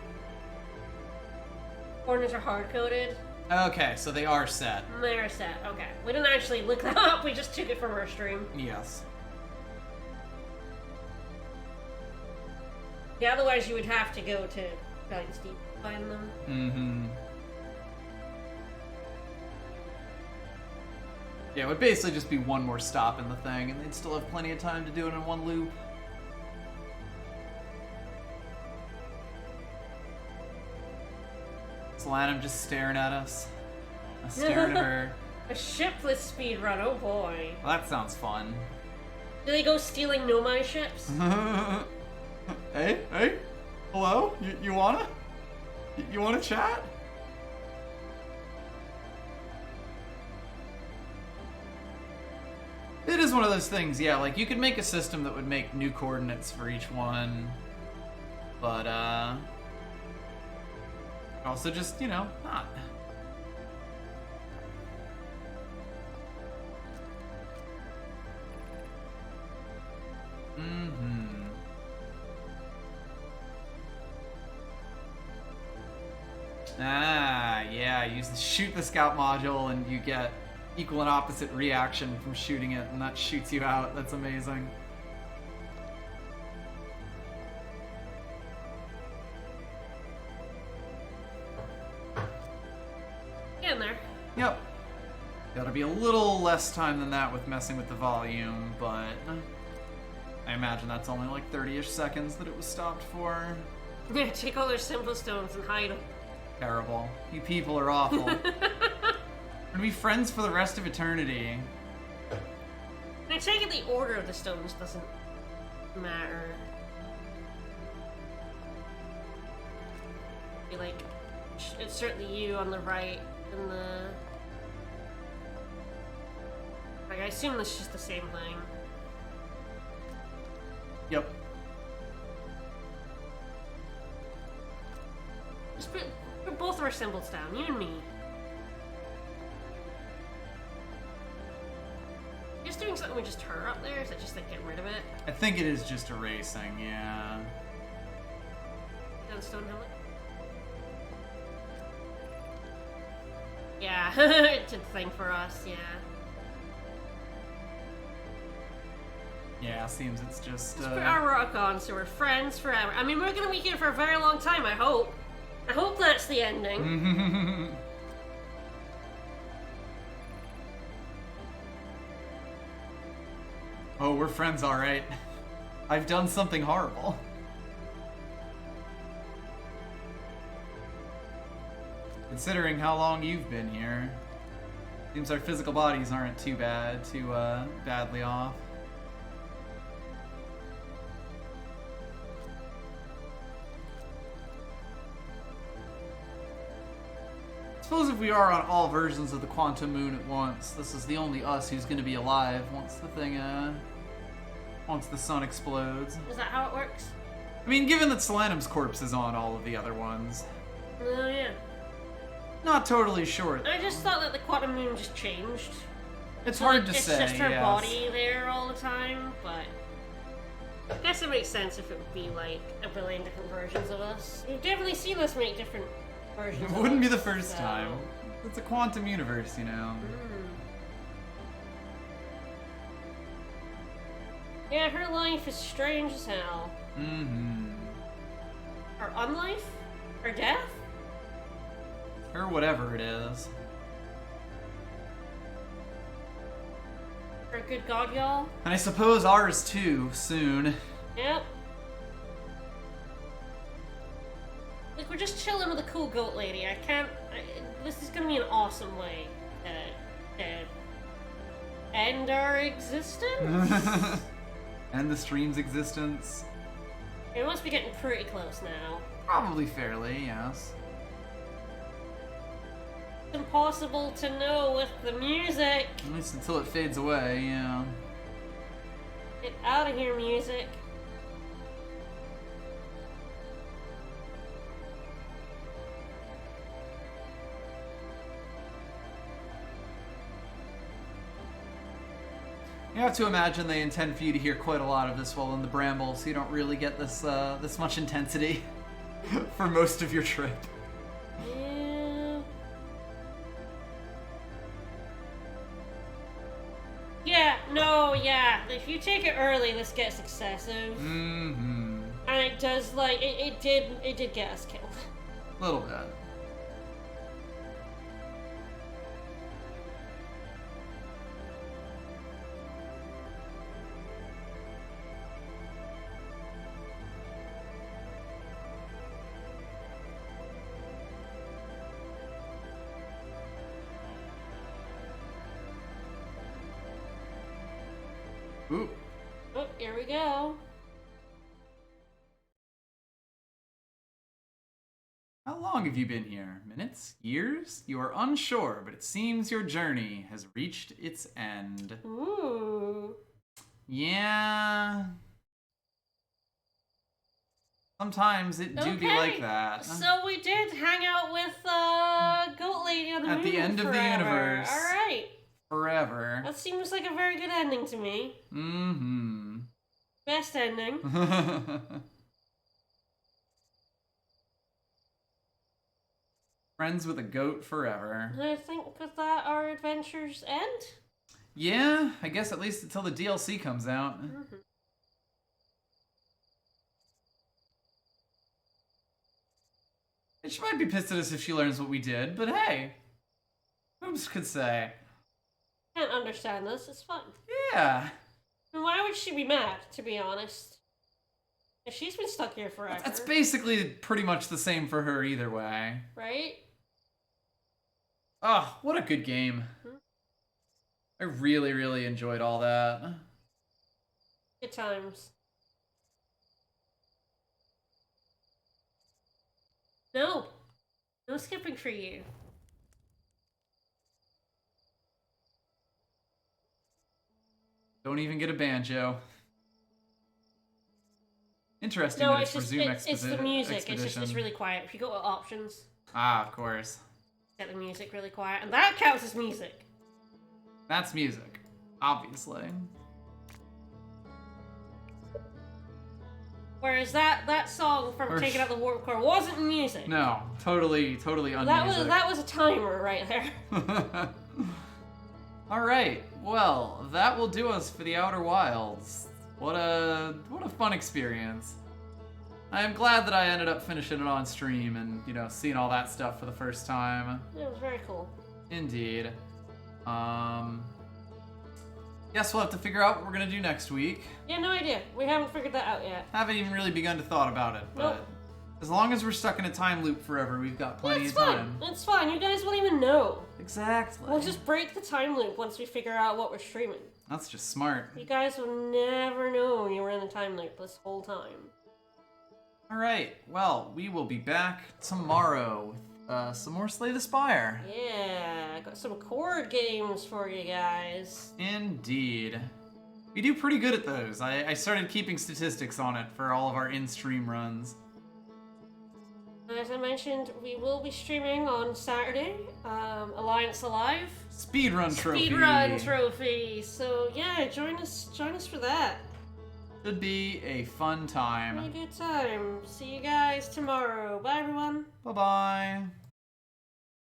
Coordinates are hard coded. Okay, so they are set. They're set. Okay, we didn't actually look that up. We just took it from our stream. Yes. Yeah, otherwise you would have to go to Valiant Steep to find them. Mm-hmm. Yeah, it would basically just be one more stop in the thing, and they'd still have plenty of time to do it in one loop. Solanum just staring at us. I'm staring at her. A shipless speed run. Oh boy. Well, that sounds fun. Do they go stealing Nomai ships? Hey, hello? You wanna? You wanna chat? It is one of those things, yeah, like you could make a system that would make new coordinates for each one, but also just, you know, not. Mm-hmm. Ah, yeah, you shoot the scout module and you get equal and opposite reaction from shooting it, and that shoots you out. That's amazing. Get in there. Yep. Gotta be a little less time than that with messing with the volume, but I imagine that's only like 30-ish seconds that it was stopped for. Yeah, take all their simple stones and hide them. Terrible. You people are awful. We're gonna be friends for the rest of eternity. And I take it the order of the stones doesn't matter. Be like, it's certainly you on the right, and the. Like, I assume this is just the same thing. Yep. Just put both of our symbols down, you and me. Just doing something with just her up there? Is that just like get rid of it? I think it is just erasing, yeah. Down stone helmet? Yeah, it did the thing for us, yeah. Yeah, seems it's just, Let's put our rock on so we're friends forever. I mean, we're gonna be here for a very long time, I hope. I hope that's the ending. Oh, we're friends, alright. I've done something horrible. Considering how long you've been here, seems our physical bodies aren't too badly off. Suppose if we are on all versions of the Quantum Moon at once, this is the only us who's going to be alive once the sun explodes. Is that how it works? I mean, given that Solanum's corpse is on all of the other ones. Oh, yeah. Not totally sure. I just thought that the quantum moon just changed. It's So, hard like, to say, It's just her yes. body there all the time, but... I guess it makes sense if it would be like a billion different versions of us. We've definitely seen us make different versions It of wouldn't be us, the first so- time. It's a quantum universe, you know. Yeah, her life is strange as hell. Mm-hmm. Her unlife? Her death? Or whatever it is. Her good god, y'all? And I suppose ours too, soon. Yep. Like, we're just chilling with a cool goat lady. This is gonna be an awesome way to end our existence? And the stream's existence. It must be getting pretty close now. Probably fairly, yes. It's impossible to know with the music. At least until it fades away, yeah. Get out of here, music. You have to imagine they intend for you to hear quite a lot of this while in the bramble, so you don't really get this this much intensity for most of your trip. Yeah. Yeah, no, yeah. If you take it early, this gets excessive. Mm-hmm. And it does, like, it did get us killed. A little bit. Ooh. Oh, here we go. How long have you been here? Minutes? Years? You are unsure, but it seems your journey has reached its end. Ooh. Yeah. Sometimes it do be like that. So we did hang out with Goat Lady on the moon At the end of the forever. universe. Alright. Forever. That seems like a very good ending to me. Mm-hmm. Best ending. Friends with a goat forever. And I think with that our adventures end. Yeah, I guess at least until the DLC comes out. Mm-hmm. She might be pissed at us if she learns what we did, but hey. Who could say? Can't understand this, it's fun. Yeah. And why would she be mad, to be honest? If she's been stuck here forever. That's basically pretty much the same for her either way. Right? Oh, what a good game. I really, really enjoyed all that. Good times. No. No skipping for you. Don't even get a banjo. Interesting No, that it's it's just resume it's the music. expedition. It's really quiet. If you go to options, Ah, of course. set the music really quiet, and that counts as music. That's music. Obviously. Whereas that song from Or- Taking Out the Warp Core wasn't music. No, totally unmusic. That was a timer right there. Alright, well, that will do us for the Outer Wilds. What a fun experience. I am glad that I ended up finishing it on stream and, you know, seeing all that stuff for the first time. It was very cool. Indeed. Guess we'll have to figure out what we're gonna do next week. Yeah, no idea. We haven't figured that out yet. Haven't even really begun to thought about it, but Nope. as long as we're stuck in a time loop forever, we've got plenty It's of fine. time. It's fine. You guys won't even know. Exactly. We'll just break the time loop once we figure out what we're streaming. That's just smart. You guys will never know you were in the time loop this whole time. Alright, well, we will be back tomorrow with some more Slay the Spire. Yeah, I got some core games for you guys. Indeed. We do pretty good at those. I started keeping statistics on it for all of our in-stream runs. As I mentioned, we will be streaming on Saturday, Alliance Alive. Speedrun trophy. Speedrun trophy. So yeah, join us for that. Should be a fun time. Have a good time. See you guys tomorrow. Bye, everyone. Bye-bye.